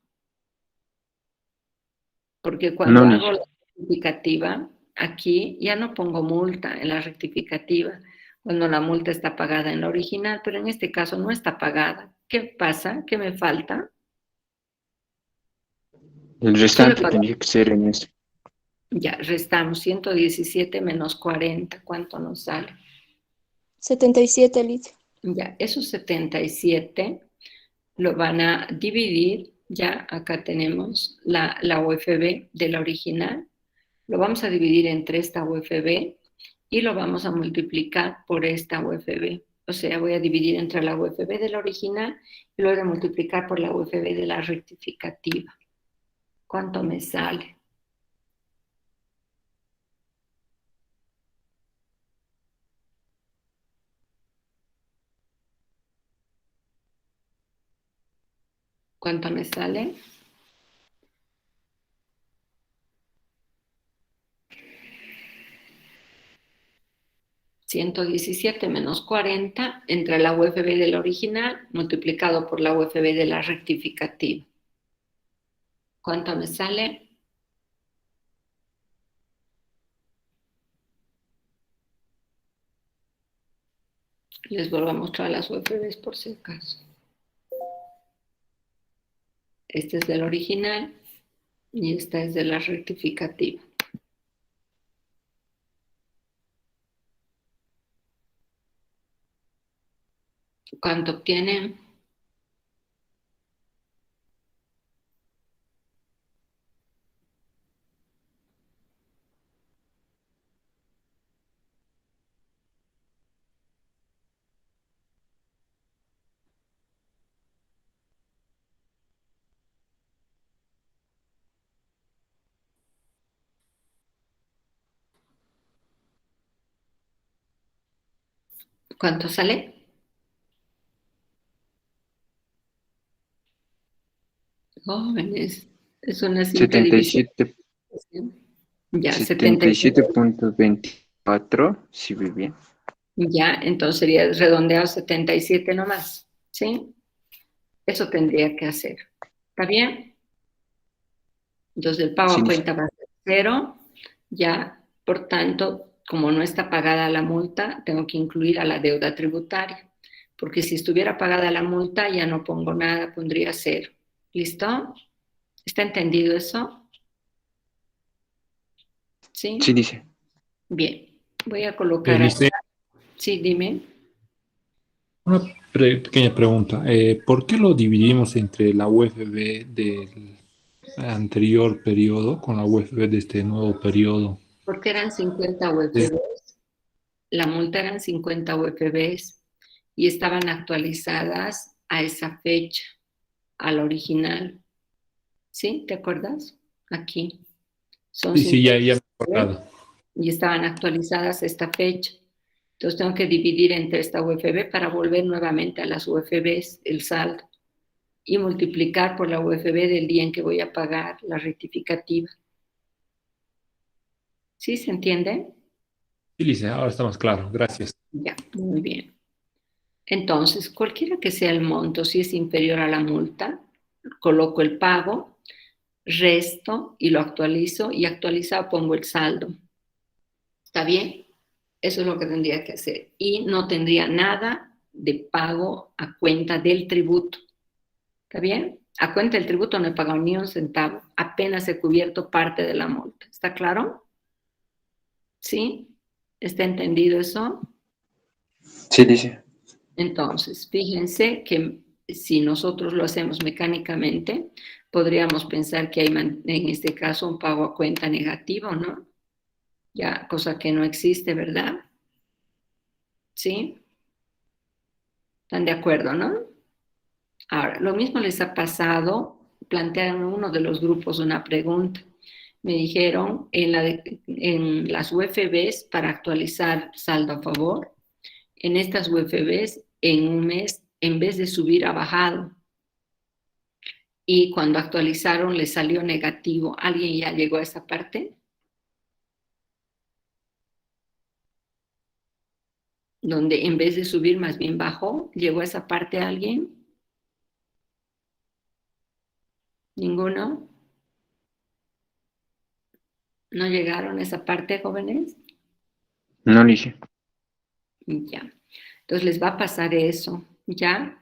Speaker 1: Porque cuando
Speaker 8: No,
Speaker 1: hago
Speaker 8: Lice.
Speaker 1: la rectificativa, aquí ya no pongo multa en la rectificativa, cuando la multa está pagada en la original, pero en este caso no está pagada. ¿Qué pasa? ¿Qué me falta?
Speaker 8: El
Speaker 1: Solo he
Speaker 8: restante
Speaker 1: pagado.
Speaker 8: tendría que ser en este.
Speaker 1: Ya, restamos 117 menos 40. ¿Cuánto nos sale?
Speaker 5: 77 litros.
Speaker 1: Ya, esos 77 lo van a dividir, ya acá tenemos la UFB de la original, lo vamos a dividir entre esta UFB y lo vamos a multiplicar por esta UFB. O sea, voy a dividir entre la UFB de la original y lo voy a multiplicar por la UFB de la rectificativa. ¿Cuánto me sale? ¿Cuánto me sale? 117 menos 40 entre la UFB de la original multiplicado por la UFB de la rectificativa. ¿Cuánto me sale? Les vuelvo a mostrar las UFBs por si acaso. Este es del original y esta es de la rectificativa. ¿Cuánto obtienen? ¿Cuánto sale? Jóvenes, es una simple división.
Speaker 8: 77,
Speaker 1: Ya, 77.
Speaker 8: 77.24, si ve bien.
Speaker 1: Ya, entonces sería redondeado 77 nomás, ¿sí? Eso tendría que hacer. ¿Está bien? Entonces el pago
Speaker 8: Sí,
Speaker 1: a
Speaker 8: dice.
Speaker 1: cuenta va a ser 0. Ya, por tanto, como no está pagada la multa, tengo que incluir a la deuda tributaria. Porque si estuviera pagada la multa, ya no pongo nada, pondría 0. ¿Listo? ¿Está entendido eso? ¿Sí?
Speaker 8: Sí, dice.
Speaker 1: Bien. Voy a colocar
Speaker 6: Lice,
Speaker 1: acá. Sí, dime.
Speaker 6: una pequeña pregunta. ¿Por qué lo dividimos entre la UFB del anterior periodo con la UFB de este nuevo periodo?
Speaker 1: Porque eran 50
Speaker 6: Sí.
Speaker 1: UFBs. La multa eran 50 UFBs y estaban actualizadas a esa fecha, a la original. ¿Sí? ¿Te acuerdas? Aquí. Son
Speaker 6: Sí, sí,
Speaker 1: 50
Speaker 6: ya me he
Speaker 1: UFBs
Speaker 6: acordado.
Speaker 1: y estaban actualizadas a esta fecha. Entonces tengo que dividir entre esta UFB para volver nuevamente a las UFBs el saldo y multiplicar por la UFB del día en que voy a pagar la rectificativa. ¿Sí se entiende?
Speaker 6: Sí, Lice, ahora está más claro. Gracias.
Speaker 1: Ya, muy bien. Entonces, cualquiera que sea el monto, si es inferior a la multa, coloco el pago, resto y lo actualizo y actualizado pongo el saldo. ¿Está bien? Eso es lo que tendría que hacer. Y no tendría nada de pago a cuenta del tributo. ¿Está bien? A cuenta del tributo no he pagado ni un centavo. Apenas he cubierto parte de la multa. ¿Está claro? ¿Sí? ¿Está entendido eso?
Speaker 8: Sí, dice.
Speaker 1: Entonces, fíjense que si nosotros lo hacemos mecánicamente, podríamos pensar que hay en este caso un pago a cuenta negativo, ¿no? Ya, cosa que no existe, ¿verdad? ¿Sí? ¿Están de acuerdo, no? Ahora, lo mismo les ha pasado, plantearon uno de los grupos una pregunta. Me dijeron en las UFBs para actualizar saldo a favor, en estas UFBs en un mes, en vez de subir, ha bajado. Y cuando actualizaron le salió negativo. ¿Alguien ya llegó a esa parte? Donde en vez de subir más bien bajó. ¿Llegó a esa parte alguien? ¿Ninguno? ¿No llegaron a esa parte, jóvenes?
Speaker 8: No, dice.
Speaker 1: Ya. Entonces les va a pasar eso, ¿ya?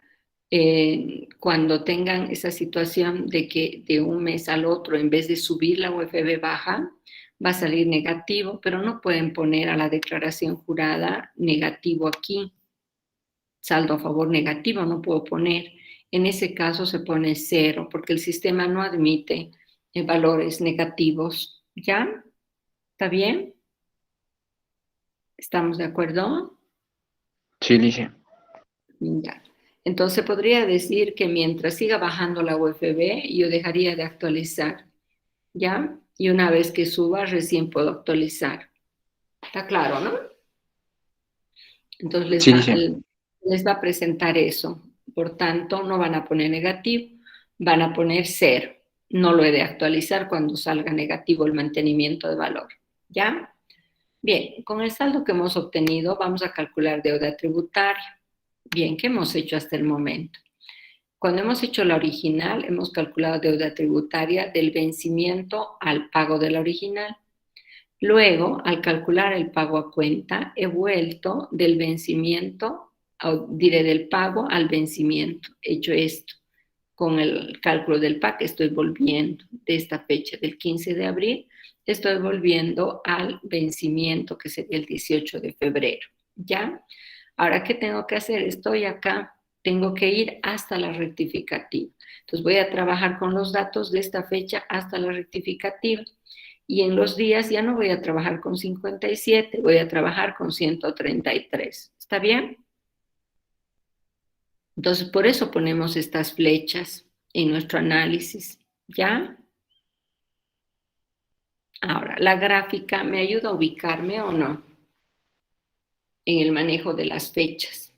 Speaker 1: Cuando tengan esa situación de que de un mes al otro, en vez de subir la UFB baja, va a salir negativo, pero no pueden poner a la declaración jurada negativo aquí. Saldo a favor negativo no puedo poner. En ese caso se pone 0, porque el sistema no admite valores negativos, ¿ya? ¿Está bien? ¿Estamos de acuerdo?
Speaker 8: Sí, dice.
Speaker 1: Ya. Entonces podría decir que mientras siga bajando la UFB, yo dejaría de actualizar, ¿ya? Y una vez que suba, recién puedo actualizar. ¿Está claro, no? Entonces
Speaker 8: Sí, dice.
Speaker 1: les va a presentar eso. Por tanto, no van a poner negativo, van a poner 0. No lo he de actualizar cuando salga negativo el mantenimiento de valor, ¿ya? Bien, con el saldo que hemos obtenido vamos a calcular deuda tributaria. Bien, ¿qué hemos hecho hasta el momento? Cuando hemos hecho la original, hemos calculado deuda tributaria del vencimiento al pago de la original. Luego, al calcular el pago a cuenta, he vuelto del vencimiento, diré del pago al vencimiento. He hecho esto. Con el cálculo del PAC estoy volviendo de esta fecha del 15 de abril, estoy volviendo al vencimiento que sería el 18 de febrero. ¿Ya? Ahora, ¿qué tengo que hacer? Estoy acá, tengo que ir hasta la rectificativa. Entonces voy a trabajar con los datos de esta fecha hasta la rectificativa. Y en los días ya no voy a trabajar con 57, voy a trabajar con 133. ¿Está bien? Entonces, por eso ponemos estas flechas en nuestro análisis, ¿ya? Ahora, la gráfica me ayuda a ubicarme o no en el manejo de las fechas.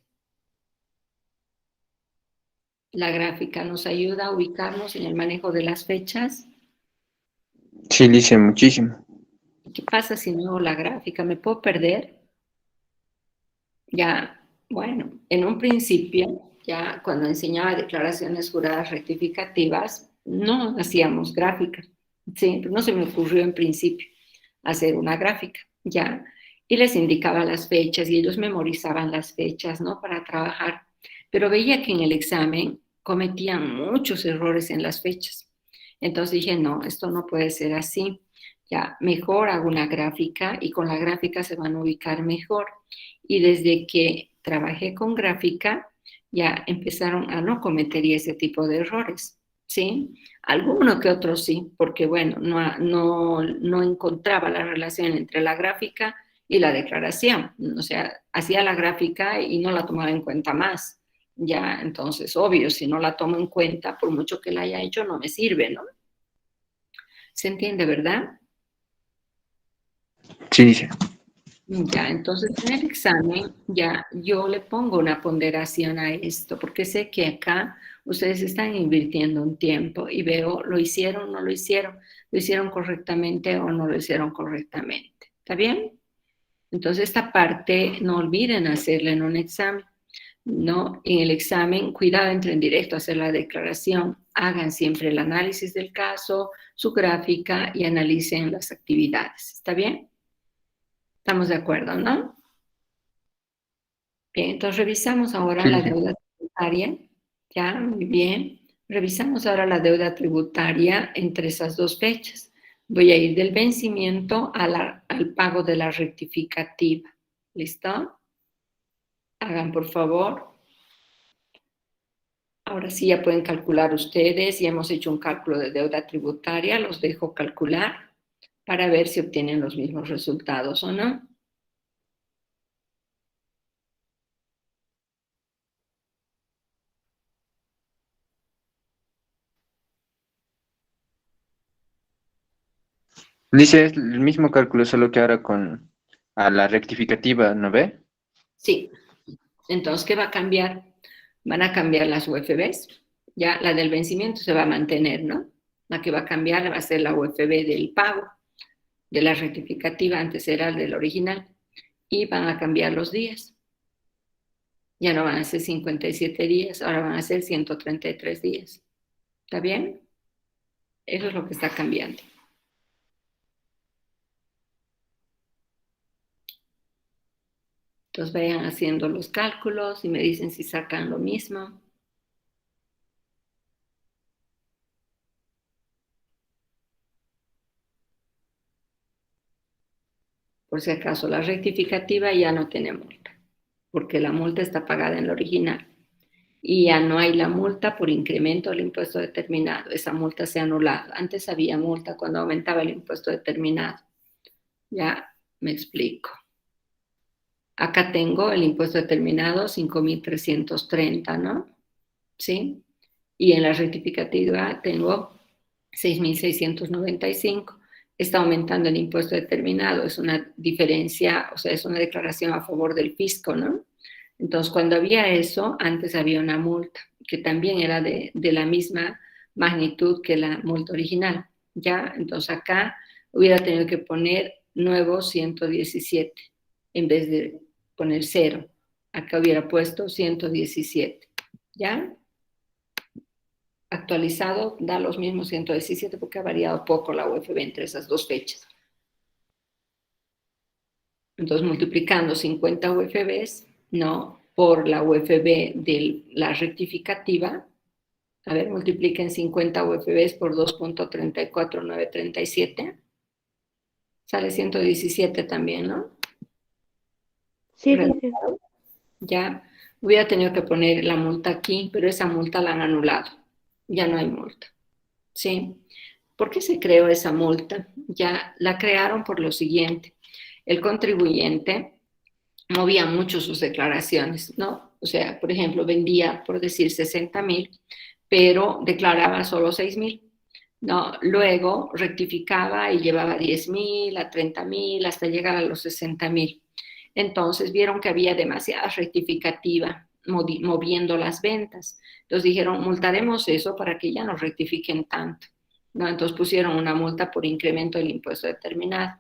Speaker 1: La gráfica nos ayuda a ubicarnos en el manejo de las fechas.
Speaker 8: Sí, Lice, muchísimo.
Speaker 1: ¿Qué pasa si no hago la gráfica? ¿Me puedo perder? Ya, bueno, en un principio, ya cuando enseñaba declaraciones juradas rectificativas, no hacíamos gráfica. Sí, no se me ocurrió en principio hacer una gráfica, ya. Y les indicaba las fechas y ellos memorizaban las fechas, ¿no? Para trabajar. Pero veía que en el examen cometían muchos errores en las fechas. Entonces dije, no, esto no puede ser así. Ya, mejor hago una gráfica y con la gráfica se van a ubicar mejor. Y desde que trabajé con gráfica, ya empezaron a no cometer ese tipo de errores, ¿sí? Alguno que otro sí, porque bueno, no encontraba la relación entre la gráfica y la declaración. O sea, hacía la gráfica y no la tomaba en cuenta más. Ya, entonces, obvio, si no la tomo en cuenta, por mucho que la haya hecho, no me sirve, ¿no? ¿Se entiende, verdad?
Speaker 8: Sí, Lice.
Speaker 1: Ya, entonces en el examen ya yo le pongo una ponderación a esto, porque sé que acá ustedes están invirtiendo un tiempo y veo, ¿lo hicieron o no lo hicieron correctamente o no lo hicieron correctamente? ¿Está bien? Entonces esta parte no olviden hacerla en un examen. No, en el examen, cuidado, entren directo a hacer la declaración, hagan siempre el análisis del caso, su gráfica y analicen las actividades. ¿Está bien? ¿Estamos de acuerdo, no? Bien, entonces revisamos ahora
Speaker 8: Sí,
Speaker 1: la
Speaker 8: Lice.
Speaker 1: deuda tributaria. Ya, muy bien. Revisamos ahora la deuda tributaria entre esas dos fechas. Voy a ir del vencimiento al pago de la rectificativa. ¿Listo? Hagan, por favor. Ahora sí ya pueden calcular ustedes. Ya hemos hecho un cálculo de deuda tributaria. Los dejo calcular para ver si obtienen los mismos resultados o no.
Speaker 8: Lice, es el mismo cálculo, solo que ahora con a la rectificativa, ¿no ve?
Speaker 1: Sí. Entonces, ¿qué va a cambiar? Van a cambiar las UFBs. Ya la del vencimiento se va a mantener, ¿no? La que va a cambiar va a ser la UFB del pago, de la rectificativa, antes era el del original. Y van a cambiar los días. Ya no van a ser 57 días, ahora van a ser 133 días. ¿Está bien? Eso es lo que está cambiando. Entonces vayan haciendo los cálculos y me dicen si sacan lo mismo. Por si acaso, la rectificativa ya no tiene multa, porque la multa está pagada en la original. Y ya no hay la multa por incremento del impuesto determinado. Esa multa se ha anulado. Antes había multa cuando aumentaba el impuesto determinado. Ya me explico. Acá tengo el impuesto determinado 5.330, ¿no? ¿Sí? Y en la rectificativa tengo 6.695. Está aumentando el impuesto determinado. Es una diferencia, o sea, es una declaración a favor del fisco, ¿no? Entonces, cuando había eso, antes había una multa, que también era de la misma magnitud que la multa original, ¿ya? Entonces, acá hubiera tenido que poner nuevo 117, en vez de poner 0. Acá hubiera puesto 117, ¿ya? Actualizado da los mismos 117 porque ha variado poco la UFB entre esas dos fechas. Entonces, multiplicando 50 UFBs, ¿no? Por la UFB de la rectificativa, a ver, multipliquen 50 UFBs por 2.34937. Sale 117 también, ¿no?
Speaker 3: Sí, dice.
Speaker 1: Ya hubiera tenido que poner la multa aquí, pero esa multa la han anulado. Ya no hay multa. ¿Sí? ¿Por qué se creó esa multa? Ya la crearon por lo siguiente. El contribuyente movía mucho sus declaraciones, ¿no? O sea, por ejemplo, vendía, por decir, 60,000, pero declaraba solo 6,000. No, luego rectificaba y llevaba 10,000 a 30,000 hasta llegar a los 60,000. Entonces vieron que había demasiada rectificativa moviendo las ventas. Entonces dijeron, multaremos eso para que ya no rectifiquen tanto, ¿no? Entonces pusieron una multa por incremento del impuesto determinado.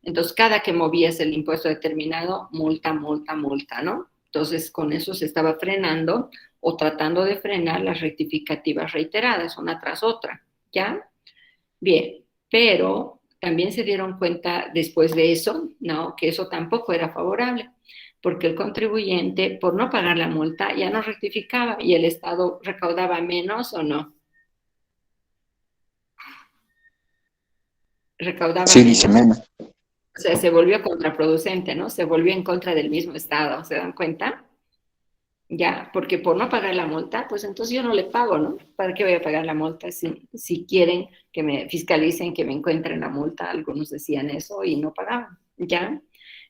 Speaker 1: Entonces cada que movías el impuesto determinado, multa, multa, multa, ¿no? Entonces con eso se estaba frenando o tratando de frenar las rectificativas reiteradas, una tras otra. ¿Ya? Bien, pero también se dieron cuenta después de eso, ¿no? Que eso tampoco era favorable, porque el contribuyente, por no pagar la multa, ya no rectificaba y el Estado recaudaba menos o no. Recaudaba
Speaker 8: Sí, dice
Speaker 1: menos.
Speaker 8: menos.
Speaker 1: O sea, se volvió contraproducente, ¿no? Se volvió en contra del mismo Estado, ¿se dan cuenta? Ya, porque por no pagar la multa, pues entonces yo no le pago, ¿no? ¿Para qué voy a pagar la multa si quieren que me fiscalicen, que me encuentren la multa? Algunos decían eso y no pagaban, ¿ya?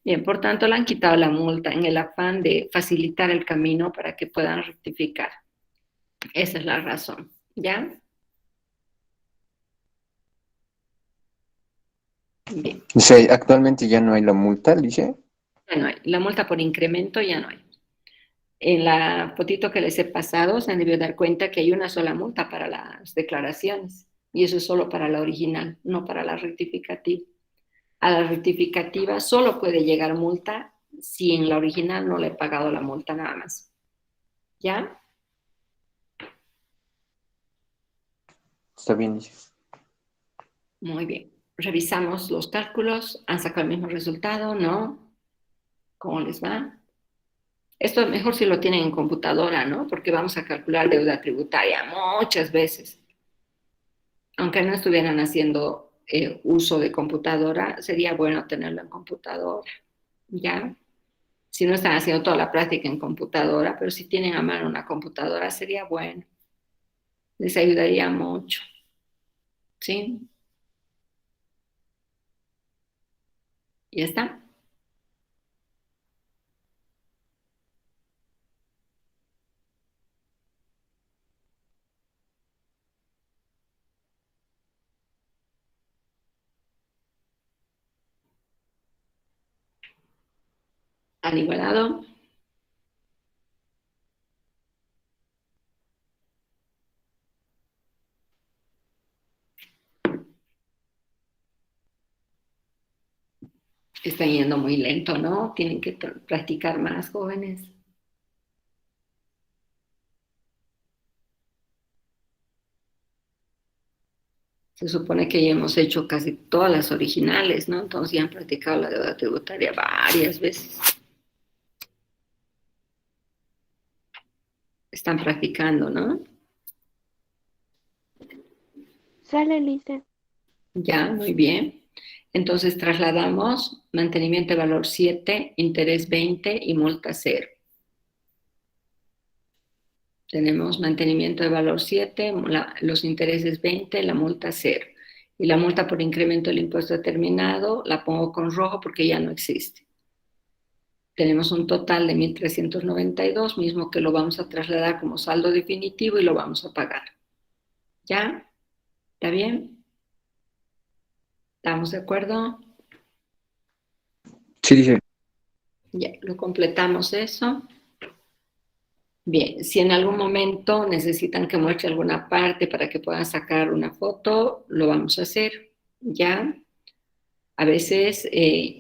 Speaker 1: Bien, por tanto, le han quitado la multa en el afán de facilitar el camino para que puedan rectificar. Esa es la razón, ¿ya? Bien,
Speaker 8: Dice, actualmente ya no hay la multa, dice.
Speaker 1: ya no hay. La multa por incremento ya no hay. En la fotito que les he pasado se han debido dar cuenta que hay una sola multa para las declaraciones y eso es solo para la original, no para la rectificativa. A la rectificativa solo puede llegar multa si en la original no le he pagado la multa nada más. ¿Ya?
Speaker 8: Está bien, dice.
Speaker 1: Muy bien. Revisamos los cálculos. ¿Han sacado el mismo resultado? ¿No? ¿Cómo les va? Esto mejor si lo tienen en computadora, ¿no? Porque vamos a calcular deuda tributaria muchas veces. Aunque no estuvieran haciendo uso de computadora, sería bueno tenerlo en computadora, ¿ya? Si no están haciendo toda la práctica en computadora, pero si tienen a mano una computadora, sería bueno. Les ayudaría mucho, ¿sí? ¿Ya está? ¿Han igualado? Están yendo muy lento, ¿no? Tienen que practicar más, jóvenes. Se supone que ya hemos hecho casi todas las originales, ¿no? Entonces ya han practicado la deuda tributaria varias veces. Están practicando, ¿no?
Speaker 3: Sale, Lice.
Speaker 1: Ya, muy bien. Entonces trasladamos mantenimiento de valor 7, interés 20 y multa 0. Tenemos mantenimiento de valor 7, los intereses 20, la multa 0. Y la multa por incremento del impuesto determinado la pongo con rojo porque ya no existe. Tenemos un total de 1.392, mismo que lo vamos a trasladar como saldo definitivo y lo vamos a pagar. ¿Ya? ¿Está bien? ¿Estamos de acuerdo?
Speaker 8: Sí, dice.
Speaker 1: Ya, lo completamos eso. Bien, si en algún momento necesitan que muestre alguna parte para que puedan sacar una foto, lo vamos a hacer, ¿ya? A veces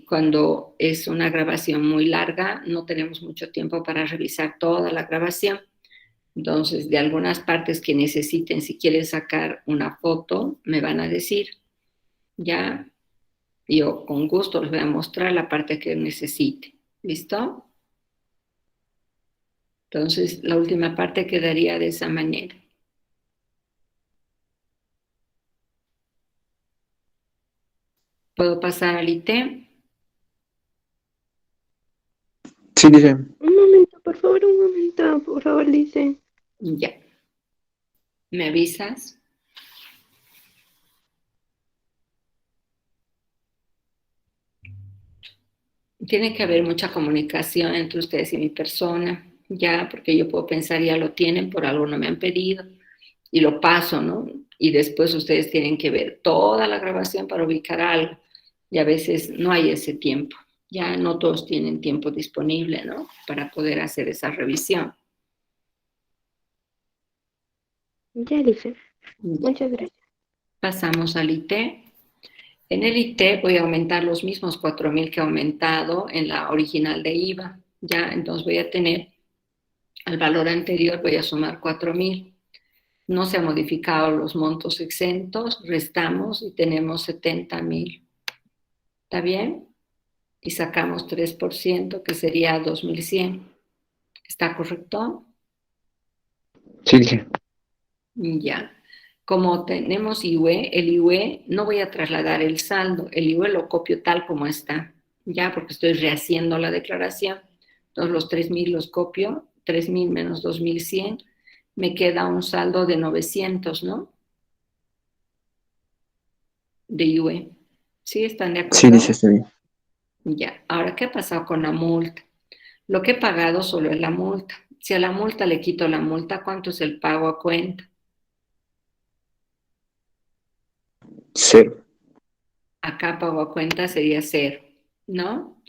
Speaker 1: cuando es una grabación muy larga, no tenemos mucho tiempo para revisar toda la grabación. Entonces, de algunas partes que necesiten, si quieren sacar una foto, me van a decir, ya, yo con gusto les voy a mostrar la parte que necesite. ¿Listo? Entonces, la última parte quedaría de esa manera. ¿Puedo pasar al IT?
Speaker 8: Sí, dice.
Speaker 3: Un momento, por favor, dice.
Speaker 1: Ya. ¿Me avisas? Tiene que haber mucha comunicación entre ustedes y mi persona, ya, porque yo puedo pensar, ya lo tienen, por algo no me han pedido, y lo paso, ¿no? Y después ustedes tienen que ver toda la grabación para ubicar algo, y a veces no hay ese tiempo, ya no todos tienen tiempo disponible, ¿no? Para poder hacer esa revisión.
Speaker 3: Ya, dice.
Speaker 1: Ya.
Speaker 3: Muchas gracias.
Speaker 1: Pasamos al IT. En el IT voy a aumentar los mismos 4,000 que he aumentado en la original de IVA, ya, entonces voy a tener al valor anterior, voy a sumar 4,000. No se han modificado los montos exentos, restamos y tenemos 70,000. ¿Está bien? Y sacamos 3%, que sería 2,100. ¿Está correcto?
Speaker 8: Sí, dice.
Speaker 1: Ya. Como tenemos IUE, el IUE no voy a trasladar el saldo, el IUE lo copio tal como está, ya, porque estoy rehaciendo la declaración. Entonces los 3,000 los copio, 3,000 menos 2,100, me queda un saldo de 900, ¿no? De IUE. ¿Sí están de acuerdo?
Speaker 8: Sí, dice, está bien.
Speaker 1: Ya. Ahora, ¿qué ha pasado con la multa? Lo que he pagado solo es la multa. Si a la multa le quito la multa, ¿cuánto es el pago a cuenta?
Speaker 8: 0.
Speaker 1: Acá pago a cuenta sería 0, ¿no?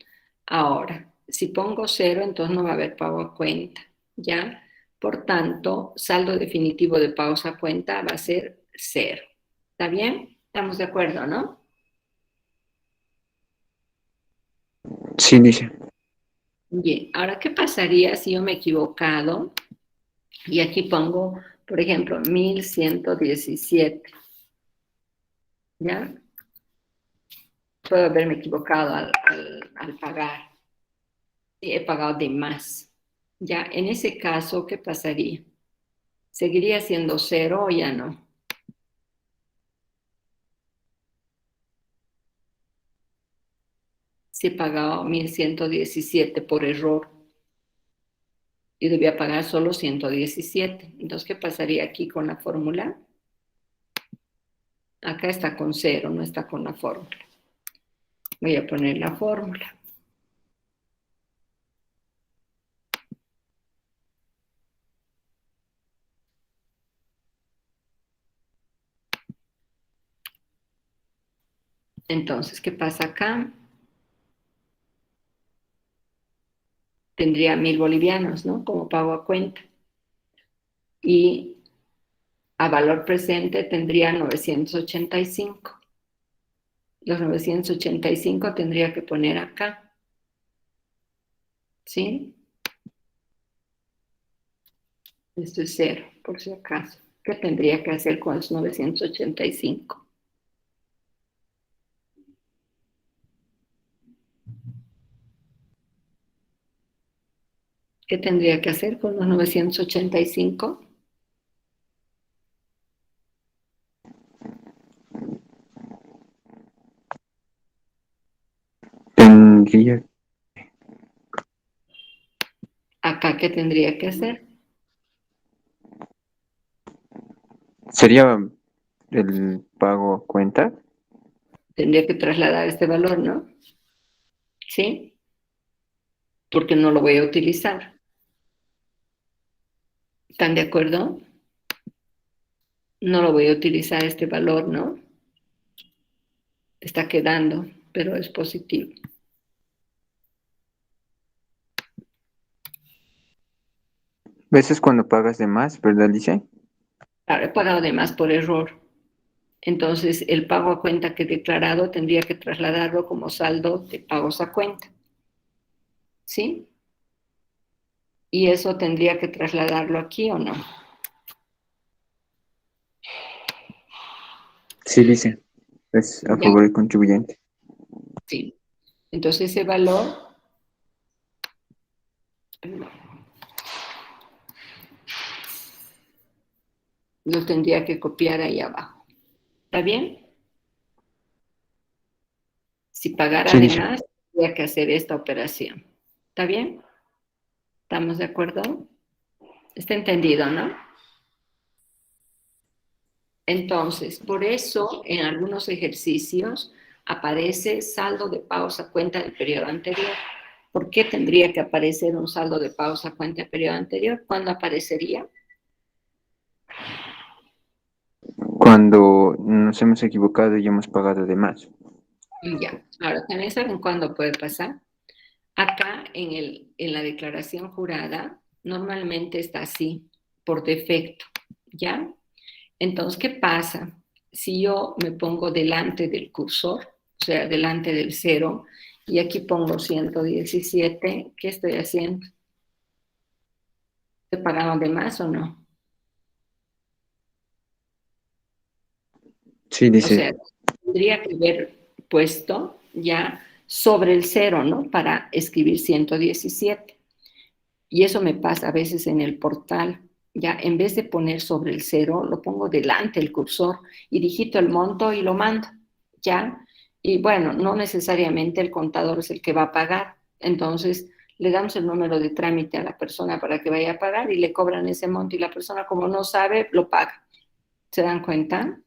Speaker 1: Ahora, si pongo 0, entonces no va a haber pago a cuenta, ¿ya? Por tanto, saldo definitivo de pagos a cuenta va a ser 0. ¿Está bien? Estamos de acuerdo, ¿no?
Speaker 8: Sí, dice.
Speaker 1: Bien, ahora, ¿qué pasaría si yo me he equivocado? Y aquí pongo, por ejemplo, 1,117, ¿ya? Puedo haberme equivocado al pagar. He pagado de más. Ya, en ese caso, ¿qué pasaría? ¿Seguiría siendo 0 o ya no? Si he pagado 1,117 por error y debía pagar solo 117. Entonces, ¿qué pasaría aquí con la fórmula? Acá está con 0, no está con la fórmula. Voy a poner la fórmula. Entonces, ¿qué pasa acá? Tendría 1,000 bolivianos, ¿no? Como pago a cuenta. Y a valor presente tendría 985. Los 985 tendría que poner acá. ¿Sí? Esto es 0, por si acaso. ¿Qué tendría que hacer con los 985? ¿Qué tendría que hacer con los 985?
Speaker 8: Tendría.
Speaker 1: Acá, ¿qué tendría que hacer?
Speaker 8: Sería el pago a cuenta.
Speaker 1: Tendría que trasladar este valor, ¿no? ¿Sí? Porque no lo voy a utilizar. ¿Están de acuerdo? No lo voy a utilizar este valor, ¿no? Está quedando, pero es positivo.
Speaker 8: Veces cuando pagas de más, ¿verdad, dice?
Speaker 1: Claro, he pagado de más por error. Entonces, el pago a cuenta que he declarado tendría que trasladarlo como saldo de pagos a cuenta. ¿Sí? Y eso tendría que trasladarlo aquí o no.
Speaker 8: Sí, dice. Es a
Speaker 1: Ya,
Speaker 8: favor del contribuyente.
Speaker 1: sí. Entonces, ese valor lo tendría que copiar ahí abajo. ¿Está bien? Si pagara
Speaker 8: Sí,
Speaker 1: de
Speaker 8: dice.
Speaker 1: más, tendría que hacer esta operación. ¿Está bien? ¿Estamos de acuerdo? Está entendido, ¿no? Entonces, por eso en algunos ejercicios aparece saldo de pagos a cuenta del periodo anterior. ¿Por qué tendría que aparecer un saldo de pagos a cuenta del periodo anterior? ¿Cuándo aparecería?
Speaker 8: Cuando nos hemos equivocado y hemos pagado de más.
Speaker 1: Ya. Ahora, ¿también saben cuándo puede pasar? Acá en la declaración jurada normalmente está así, por defecto, ¿ya? Entonces, ¿qué pasa? Si yo me pongo delante del cursor, o sea, delante del 0, y aquí pongo 117, ¿qué estoy haciendo? ¿He pagado de más o no?
Speaker 8: Sí,
Speaker 1: O
Speaker 8: dice.
Speaker 1: sea, tendría que haber puesto ya sobre el 0, ¿no? Para escribir 117. Y eso me pasa a veces en el portal. Ya en vez de poner sobre el 0, lo pongo delante el cursor y digito el monto y lo mando. ¿Ya? Y bueno, no necesariamente el contador es el que va a pagar. Entonces, le damos el número de trámite a la persona para que vaya a pagar y le cobran ese monto y la persona, como no sabe, lo paga. ¿Se dan cuenta?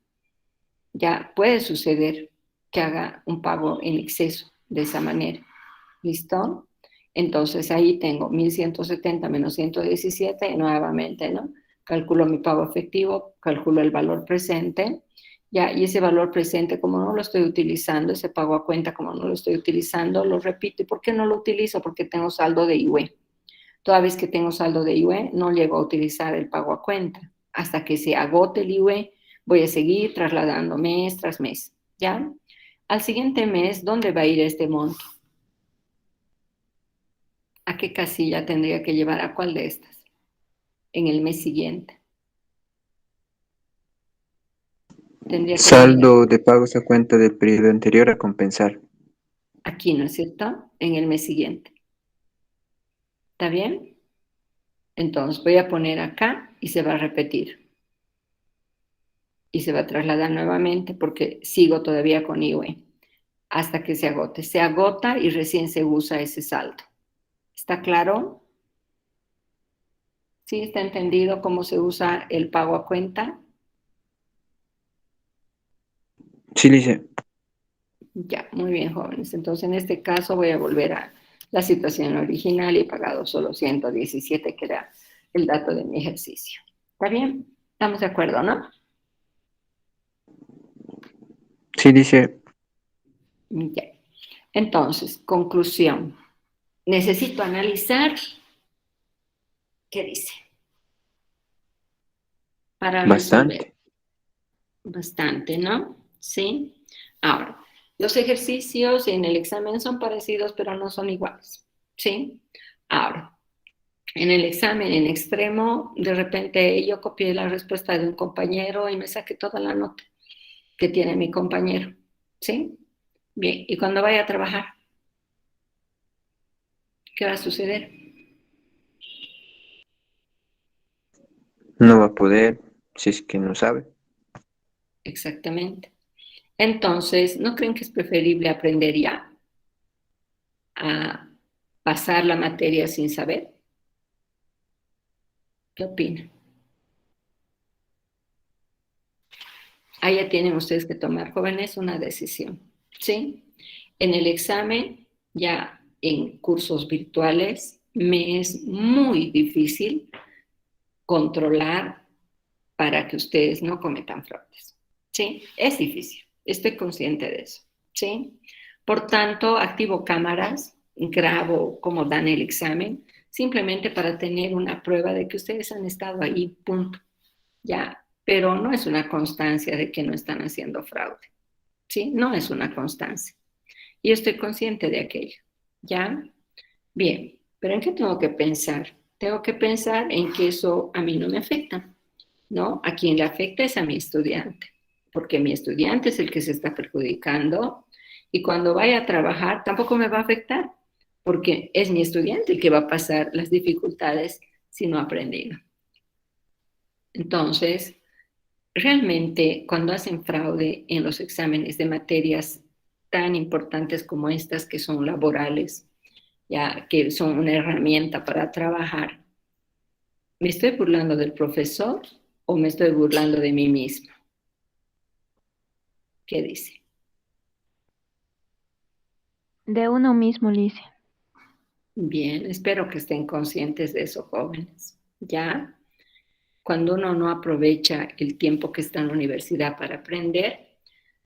Speaker 1: Ya puede suceder que haga un pago en exceso de esa manera. ¿Listo? Entonces ahí tengo 1170 menos 117 y nuevamente, ¿no? Calculo mi pago efectivo, calculo el valor presente, ya, y ese valor presente, como no lo estoy utilizando, ese pago a cuenta, como no lo estoy utilizando, lo repito. ¿Y por qué no lo utilizo? Porque tengo saldo de IUE. Toda vez que tengo saldo de IUE, no llego a utilizar el pago a cuenta. Hasta que se agote el IUE, voy a seguir trasladando mes tras mes, ¿ya? Al siguiente mes, ¿dónde va a ir este monto? ¿A qué casilla tendría que llevar? ¿A cuál de estas? En el mes siguiente. Tendría que venir
Speaker 8: Saldo de pagos a cuenta del periodo anterior a compensar.
Speaker 1: aquí, ¿no es cierto? En el mes siguiente. ¿Está bien? Entonces voy a poner acá y se va a repetir. Y se va a trasladar nuevamente porque sigo todavía con IUE hasta que se agote. Se agota y recién se usa ese saldo. ¿Está claro? ¿Sí está entendido cómo se usa el pago a cuenta?
Speaker 8: Sí, dice.
Speaker 1: Ya, muy bien, jóvenes. Entonces, en este caso voy a volver a la situación original y he pagado solo 117, que era el dato de mi ejercicio. ¿Está bien? ¿Estamos de acuerdo, no?
Speaker 8: Sí, dice.
Speaker 1: Ya. Entonces, conclusión. Necesito analizar qué dice para resolver.
Speaker 8: Bastante.
Speaker 1: Bastante, ¿no? Sí. Ahora, los ejercicios en el examen son parecidos, pero no son iguales. ¿Sí? Ahora, en el examen en extremo, de repente yo copié la respuesta de un compañero y me saqué toda la nota que tiene mi compañero. ¿Sí? Bien, y cuando vaya a trabajar, ¿qué va a suceder?
Speaker 8: No va a poder si es que no sabe.
Speaker 1: Exactamente. Entonces, ¿no creen que es preferible aprender ya a pasar la materia sin saber? ¿Qué opinan? Ahí ya tienen ustedes que tomar, jóvenes, una decisión. ¿Sí? En el examen, ya en cursos virtuales, me es muy difícil controlar para que ustedes no cometan fraudes. ¿Sí? Es difícil. Estoy consciente de eso. ¿Sí? Por tanto, activo cámaras, grabo cómo dan el examen, simplemente para tener una prueba de que ustedes han estado ahí, punto. Ya pero no es una constancia de que no están haciendo fraude. ¿Sí? No es una constancia. Y yo estoy consciente de aquello. ¿Ya? Bien, pero ¿en qué tengo que pensar? Tengo que pensar en que eso a mí no me afecta, ¿no? A quien le afecta es a mi estudiante, porque mi estudiante es el que se está perjudicando y cuando vaya a trabajar tampoco me va a afectar, porque es mi estudiante el que va a pasar las dificultades si no ha aprendido. Entonces, realmente cuando hacen fraude en los exámenes de materias tan importantes como estas que son laborales, ya que son una herramienta para trabajar, ¿me estoy burlando del profesor o me estoy burlando de mí mismo? ¿Qué dice?
Speaker 3: De uno mismo, Lice.
Speaker 1: Bien, espero que estén conscientes de eso, jóvenes. Ya, cuando uno no aprovecha el tiempo que está en la universidad para aprender,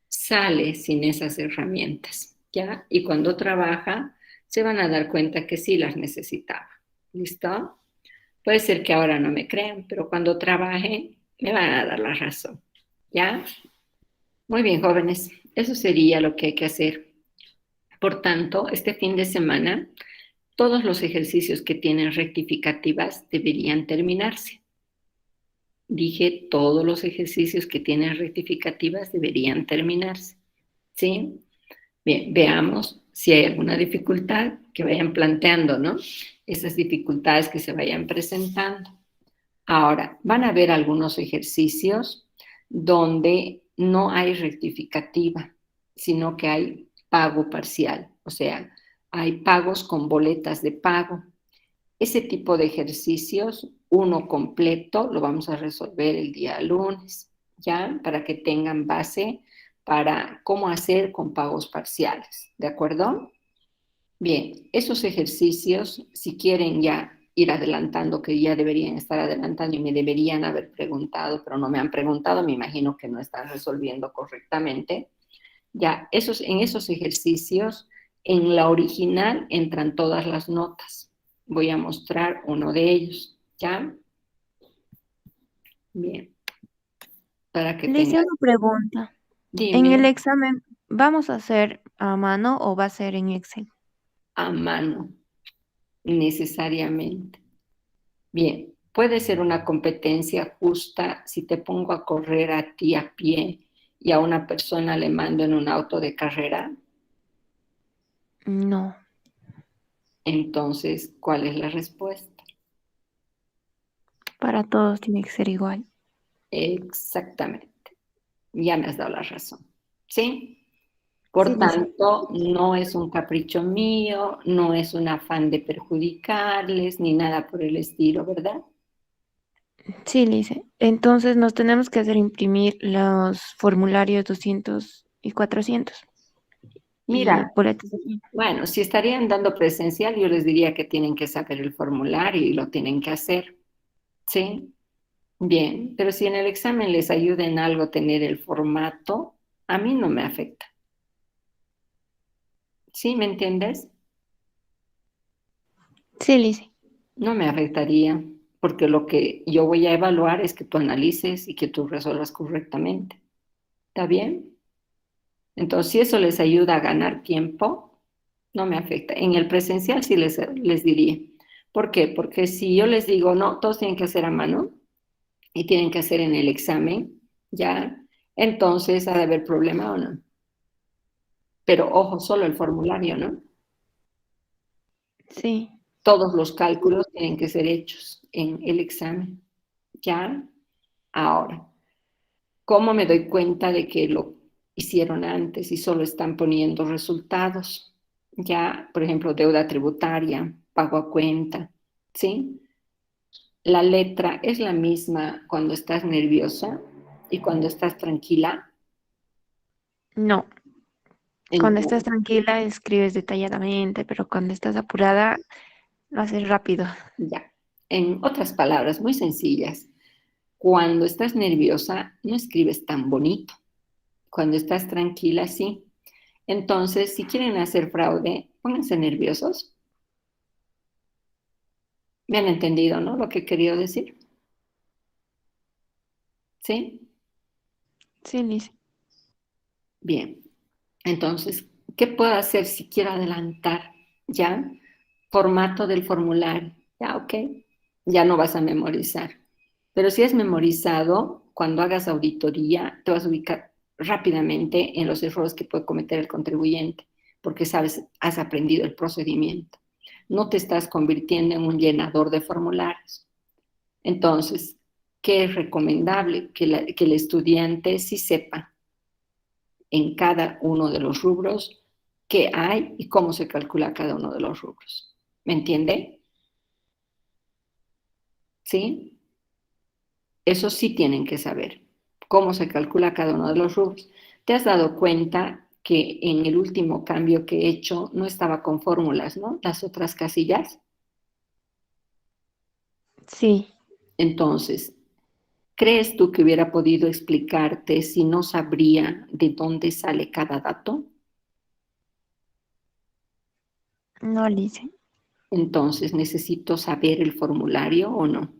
Speaker 1: sale sin esas herramientas, ¿ya? Y cuando trabaja, se van a dar cuenta que sí las necesitaba. ¿Listo? Puede ser que ahora no me crean, pero cuando trabajen, me van a dar la razón, ¿ya? Muy bien, jóvenes, eso sería lo que hay que hacer. Por tanto, este fin de semana, todos los ejercicios que tienen rectificativas deberían terminarse. Dije, todos los ejercicios que tienen rectificativas deberían terminarse. ¿Sí? Bien, veamos si hay alguna dificultad que vayan planteando, ¿no? Esas dificultades que se vayan presentando. Ahora, van a ver algunos ejercicios donde no hay rectificativa, sino que hay pago parcial, o sea, hay pagos con boletas de pago. Ese tipo de ejercicios, uno completo, lo vamos a resolver el día lunes, ¿ya? Para que tengan base para cómo hacer con pagos parciales, ¿de acuerdo? Bien, esos ejercicios, si quieren ya ir adelantando, que ya deberían estar adelantando y me deberían haber preguntado, pero no me han preguntado, me imagino que no están resolviendo correctamente. Ya, en esos ejercicios, en la original entran todas las notas. Voy a mostrar uno de ellos, ¿ya? Bien, para que
Speaker 3: Le hice
Speaker 1: tengan,
Speaker 3: una pregunta. En el
Speaker 1: dime,
Speaker 3: examen, ¿vamos a hacer a mano o va a ser en Excel?
Speaker 1: a mano, necesariamente. Bien, puede ser una competencia justa si te pongo a correr a ti a pie y a una persona le mando en un auto de carrera.
Speaker 3: No,
Speaker 1: Entonces, ¿cuál es la respuesta?
Speaker 3: para todos tiene que ser igual.
Speaker 1: Exactamente. Ya me has dado la razón. ¿Sí?
Speaker 3: Sí,
Speaker 1: Por
Speaker 3: Lice.
Speaker 1: tanto, no es un capricho mío, no es un afán de perjudicarles, ni nada por el estilo, ¿verdad?
Speaker 3: Sí, Lice. Entonces nos tenemos que hacer imprimir los formularios 200 y 400 y
Speaker 1: Mira,
Speaker 3: boletos de aquí.
Speaker 1: bueno, si estarían dando presencial, yo les diría que tienen que saber el formulario y lo tienen que hacer. ¿Sí? Bien, pero si en el examen les ayuda en algo tener el formato, a mí no me afecta. ¿Sí? ¿Me entiendes?
Speaker 3: Sí, Lice.
Speaker 1: No me afectaría, porque lo que yo voy a evaluar es que tú analices y que tú resuelvas correctamente. ¿Está bien? Entonces, si eso les ayuda a ganar tiempo, no me afecta. En el presencial sí les diría. ¿Por qué? Porque si yo les digo, no, todos tienen que hacer a mano y tienen que hacer en el examen, ¿ya? Entonces, ¿ha de haber problema o no? Pero ojo, solo el formulario, ¿no?
Speaker 3: Sí.
Speaker 1: Todos los cálculos tienen que ser hechos en el examen, ¿ya? Ahora, ¿cómo me doy cuenta de que lo hicieron antes y solo están poniendo resultados? Ya, por ejemplo, deuda tributaria, pago a cuenta, ¿sí? La letra es la misma cuando estás nerviosa y cuando estás tranquila.
Speaker 3: No. Cuando estás
Speaker 1: Entonces,
Speaker 3: tranquila escribes detalladamente, pero cuando estás apurada lo haces rápido.
Speaker 1: ya. En otras palabras, muy sencillas, cuando estás nerviosa no escribes tan bonito. Cuando estás tranquila, sí. Entonces, si quieren hacer fraude, pónganse nerviosos. ¿Me han entendido, no? Lo que he querido decir. ¿Sí?
Speaker 3: Sí, Lice.
Speaker 1: Bien. Entonces, ¿qué puedo hacer si quiero adelantar? ¿Ya? Formato del formulario. Ya, ok. Ya no vas a memorizar. Pero si es memorizado, cuando hagas auditoría, te vas a ubicar rápidamente en los errores que puede cometer el contribuyente, porque sabes, has aprendido el procedimiento. No te estás convirtiendo en un llenador de formularios. Entonces, ¿qué es recomendable? Que el estudiante sí sepa en cada uno de los rubros qué hay y cómo se calcula cada uno de los rubros. ¿Me entiende? ¿Sí? Eso sí tienen que saber, cómo se calcula cada uno de los rubros. ¿Te has dado cuenta que en el último cambio que he hecho no estaba con fórmulas, ¿no? Las otras casillas.
Speaker 3: Sí.
Speaker 1: Entonces, ¿crees tú que hubiera podido explicarte si no sabría de dónde sale cada dato?
Speaker 3: No, Lice.
Speaker 1: Entonces, ¿necesito saber el formulario o no?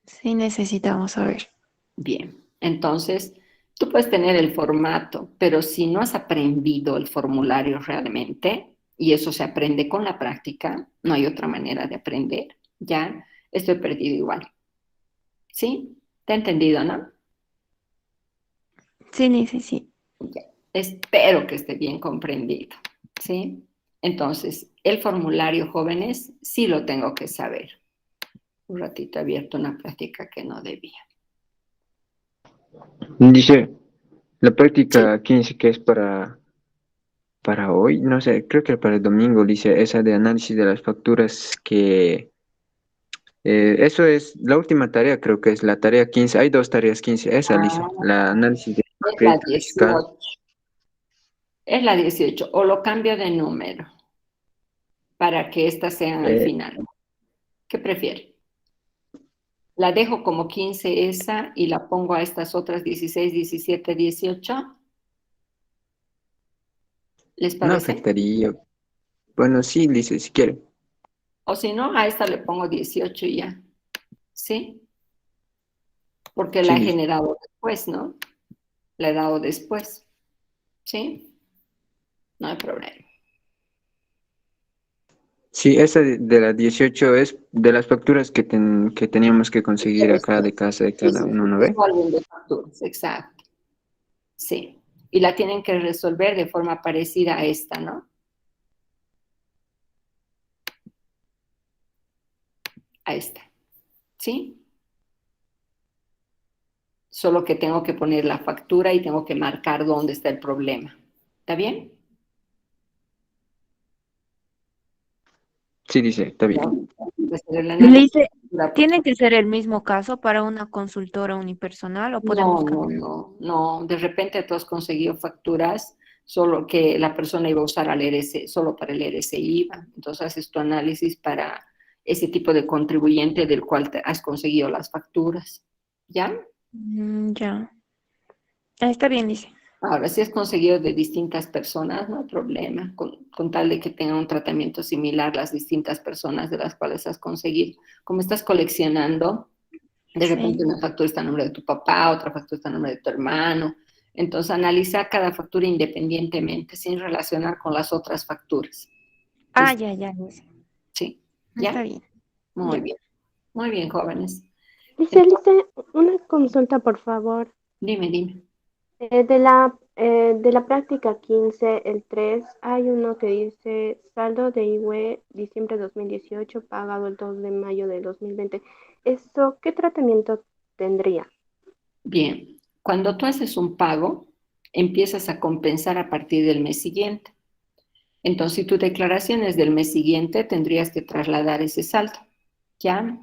Speaker 3: Sí necesitamos saber.
Speaker 1: Bien, entonces tú puedes tener el formato, pero si no has aprendido el formulario realmente, y eso se aprende con la práctica, no hay otra manera de aprender, ya estoy perdido igual. ¿Sí? ¿Te he entendido, no?
Speaker 3: Sí, Lice, sí.
Speaker 1: Ya. Espero que esté bien comprendido. ¿Sí? Entonces, el formulario, jóvenes, sí lo tengo que saber. Un ratito he abierto una práctica que no debía.
Speaker 8: Dice, la
Speaker 1: Sí.
Speaker 8: práctica 15 que es para hoy, no sé, creo que para el domingo, dice, esa de análisis de las facturas que... eso es la última tarea, creo que es la tarea 15. Hay dos tareas 15, esa,
Speaker 1: Ah,
Speaker 8: dice, la análisis de
Speaker 1: es la
Speaker 8: crédito fiscal.
Speaker 1: 18. Es la 18 o lo cambio de número para que éstas sean al
Speaker 8: Eh,
Speaker 1: final. ¿Qué prefiere? ¿La dejo como 15 esa y la pongo a estas otras 16, 17, 18? ¿Les
Speaker 8: no
Speaker 1: parece?
Speaker 8: afectaría. Bueno, sí, dice, si quiere.
Speaker 1: O si no, a esta le pongo 18 y ya. ¿Sí? Porque la
Speaker 8: Sí,
Speaker 1: he
Speaker 8: dice.
Speaker 1: generado después, ¿no? La he dado después. ¿Sí? No hay problema.
Speaker 8: Sí, esa de las 18 es de las facturas que teníamos que conseguir acá de casa de
Speaker 1: Sí,
Speaker 8: cada
Speaker 1: sí,
Speaker 8: uno,
Speaker 1: sí.
Speaker 8: ¿no
Speaker 1: Es
Speaker 8: ve?
Speaker 1: volumen de facturas, exacto. Sí. Y la tienen que resolver de forma parecida a esta, ¿no? A esta. ¿Sí? Solo que tengo que poner la factura y tengo que marcar dónde está el problema. ¿Está bien?
Speaker 8: Sí, dice, está bien.
Speaker 1: Hacer el análisis.
Speaker 3: Lice, ¿tiene que ser el mismo caso para una consultora unipersonal o podemos
Speaker 1: No, no,
Speaker 3: cambiar?
Speaker 1: no, no. De repente tú has conseguido facturas, solo que la persona iba a usar al RS, solo para el RSI IVA. Entonces haces tu análisis para ese tipo de contribuyente del cual te has conseguido las facturas. ¿Ya?
Speaker 3: Ya. Está bien, Lice.
Speaker 1: Ahora, si has conseguido de distintas personas, no hay problema, con tal de que tengan un tratamiento similar las distintas personas de las cuales has conseguido. Como estás coleccionando, de repente
Speaker 3: Sí.
Speaker 1: una factura está a nombre de tu papá, otra factura está a nombre de tu hermano. Entonces, analiza cada factura independientemente, sin relacionar con las otras facturas.
Speaker 3: Ah,
Speaker 1: Entonces,
Speaker 3: ya, Lice.
Speaker 1: sí,
Speaker 3: Está
Speaker 1: ¿ya?
Speaker 3: bien.
Speaker 1: Muy
Speaker 3: Ya.
Speaker 1: bien, muy bien, jóvenes. Entonces,
Speaker 3: Lice, una consulta, por favor.
Speaker 1: dime, dime.
Speaker 3: De la práctica 15 el 3 hay uno que dice saldo de IWE diciembre 2018 pagado el 2 de mayo de 2020. ¿Eso qué tratamiento tendría?
Speaker 1: Bien, cuando tú haces un pago, empiezas a compensar a partir del mes siguiente. Entonces, si tu declaración es del mes siguiente, tendrías que trasladar ese saldo. ¿Ya?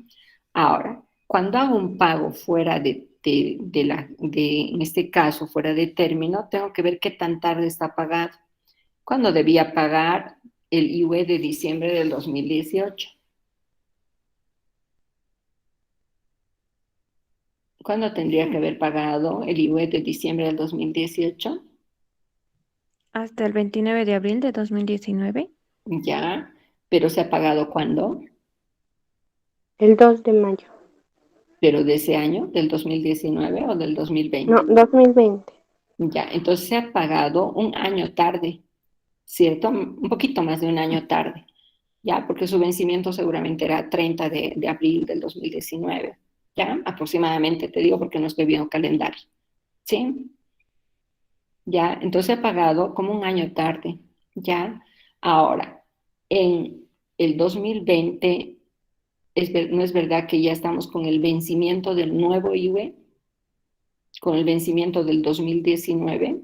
Speaker 1: Ahora, cuando hago un pago fuera en este caso, fuera de término, tengo que ver qué tan tarde está pagado. ¿Cuándo debía pagar el IUE de diciembre del 2018? ¿Cuándo tendría que haber pagado el IUE de diciembre del 2018?
Speaker 3: Hasta el 29 de abril de 2019.
Speaker 1: Ya, pero ¿se ha pagado cuándo?
Speaker 3: El 2 de mayo.
Speaker 1: pero de ese año, del 2019 o del 2020.
Speaker 3: No, 2020.
Speaker 1: Ya, entonces se ha pagado un año tarde, ¿cierto? Un poquito más de un año tarde, ya, porque su vencimiento seguramente era 30 de abril del 2019, ya, aproximadamente, te digo porque no estoy viendo calendario, ¿sí? Ya, entonces ha pagado como un año tarde, ya. Ahora, en el 2020, ¿no es verdad que ya estamos con el vencimiento del nuevo IVE? Con el vencimiento del 2019,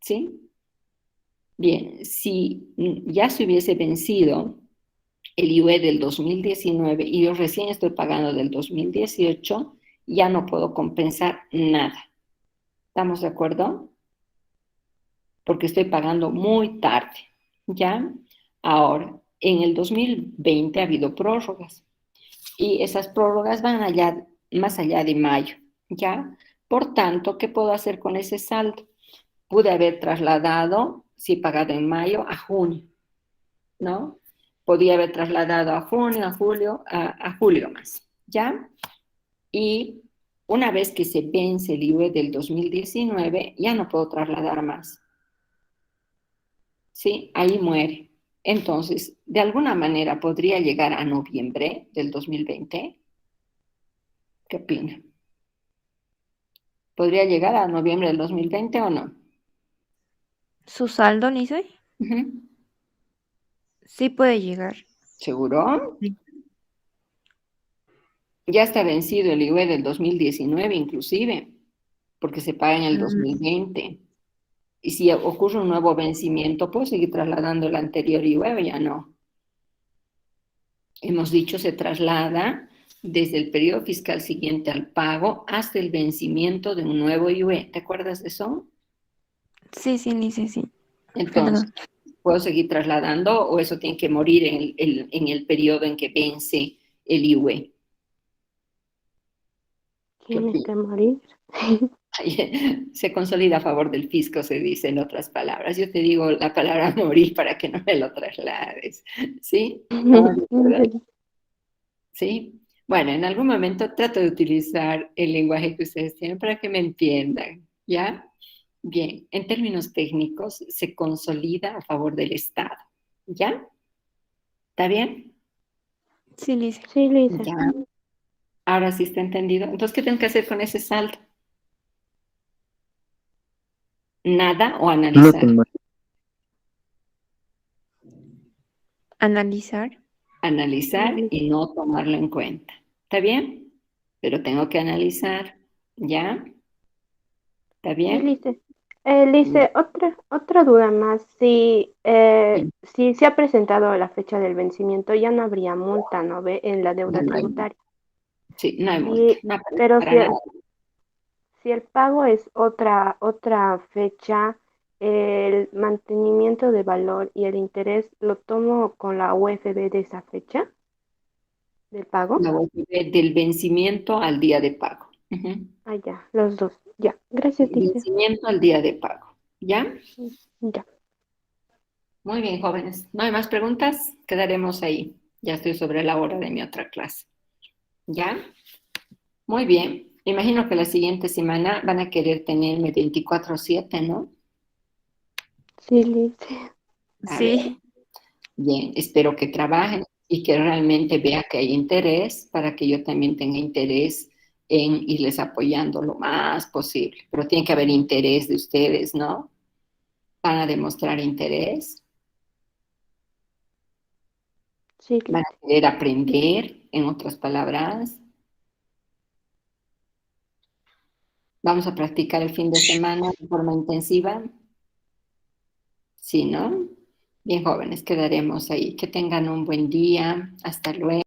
Speaker 1: ¿sí? Bien, si ya se hubiese vencido el IVE del 2019 y yo recién estoy pagando del 2018, ya no puedo compensar nada. ¿Estamos de acuerdo? Porque estoy pagando muy tarde, ¿ya? Ahora, en el 2020 ha habido prórrogas y esas prórrogas van allá, más allá de mayo, ¿ya? Por tanto, ¿qué puedo hacer con ese saldo? Pude haber trasladado, si he pagado en mayo, a junio, ¿no? Podía haber trasladado a junio, a julio, a julio más, ¿ya? Y una vez que se vence el IVE del 2019, ya no puedo trasladar más. ¿Sí? Ahí muere. Entonces, de alguna manera podría llegar a noviembre del 2020. ¿Qué opina? ¿Podría llegar a noviembre del 2020 o no?
Speaker 9: ¿Su saldo, Nice?
Speaker 1: Ujú.
Speaker 9: Sí puede llegar.
Speaker 1: ¿Seguro?
Speaker 9: Sí.
Speaker 1: Ya está vencido el IVE del 2019 inclusive, porque se paga en el
Speaker 9: Mm,
Speaker 1: 2020. Y si ocurre un nuevo vencimiento, ¿puedo seguir trasladando el anterior IVE o ya no? Hemos dicho se traslada desde el periodo fiscal siguiente al pago hasta el vencimiento de un nuevo IVE. ¿Te acuerdas de eso?
Speaker 9: Sí, sí, Nice, sí.
Speaker 1: Entonces,
Speaker 9: Perdón.
Speaker 1: ¿puedo seguir trasladando o eso tiene que morir en el periodo en que vence el IVE? ¿Qué
Speaker 3: Tienes
Speaker 1: opinas?
Speaker 3: que morir.
Speaker 1: Se consolida a favor del fisco, se dice en otras palabras. Yo te digo la palabra morir para que no me lo traslades. ¿Sí? ¿Estamos de acuerdo? ¿Sí? Bueno, en algún momento trato de utilizar el lenguaje que ustedes tienen para que me entiendan, ¿ya? Bien, en términos técnicos, se consolida a favor del Estado, ¿ya? ¿Está bien?
Speaker 9: Sí, Nice.
Speaker 3: Sí, Lisa.
Speaker 1: Ya. Ahora sí está entendido. Entonces, ¿qué tengo que hacer con ese saldo? Nada o
Speaker 8: No
Speaker 1: analizar.
Speaker 8: tomar.
Speaker 9: Analizar.
Speaker 1: Analizar y no tomarlo en cuenta. ¿Está bien? Pero tengo que analizar, ¿ya? ¿Está
Speaker 3: Sí,
Speaker 1: bien?
Speaker 3: Lice. Lice, otra duda más. Si se ha presentado la fecha del vencimiento, ya no habría multa, ¿no ve? En la deuda
Speaker 1: No hay,
Speaker 3: tributaria.
Speaker 1: sí, no hay multa.
Speaker 3: Sí,
Speaker 1: No,
Speaker 3: pero
Speaker 1: para nada.
Speaker 3: si el pago es otra fecha, el mantenimiento de valor y el interés lo tomo con la UFB de esa fecha del pago.
Speaker 1: La UFB del vencimiento al día de pago. Ujú.
Speaker 3: Ah, ya, los dos. Ya, gracias, Lice.
Speaker 1: Vencimiento al día de pago. ¿Ya?
Speaker 3: Ya.
Speaker 1: Muy bien, jóvenes. ¿No hay más preguntas? Quedaremos ahí. Ya estoy sobre la hora de mi otra clase. ¿Ya? Muy bien. Imagino que la siguiente semana van a querer tenerme 24/7, ¿no?
Speaker 3: Sí, Lice.
Speaker 1: A ver.
Speaker 9: Sí.
Speaker 1: Bien, espero que trabajen y que realmente vea que hay interés para que yo también tenga interés en irles apoyando lo más posible. Pero tiene que haber interés de ustedes, ¿no? Van a demostrar interés,
Speaker 3: Sí,
Speaker 1: van
Speaker 3: Lice.
Speaker 1: a querer aprender, en otras palabras. Vamos a practicar el fin de semana de forma intensiva. Sí, ¿no? Bien, jóvenes, quedaremos ahí. Que tengan un buen día. Hasta luego.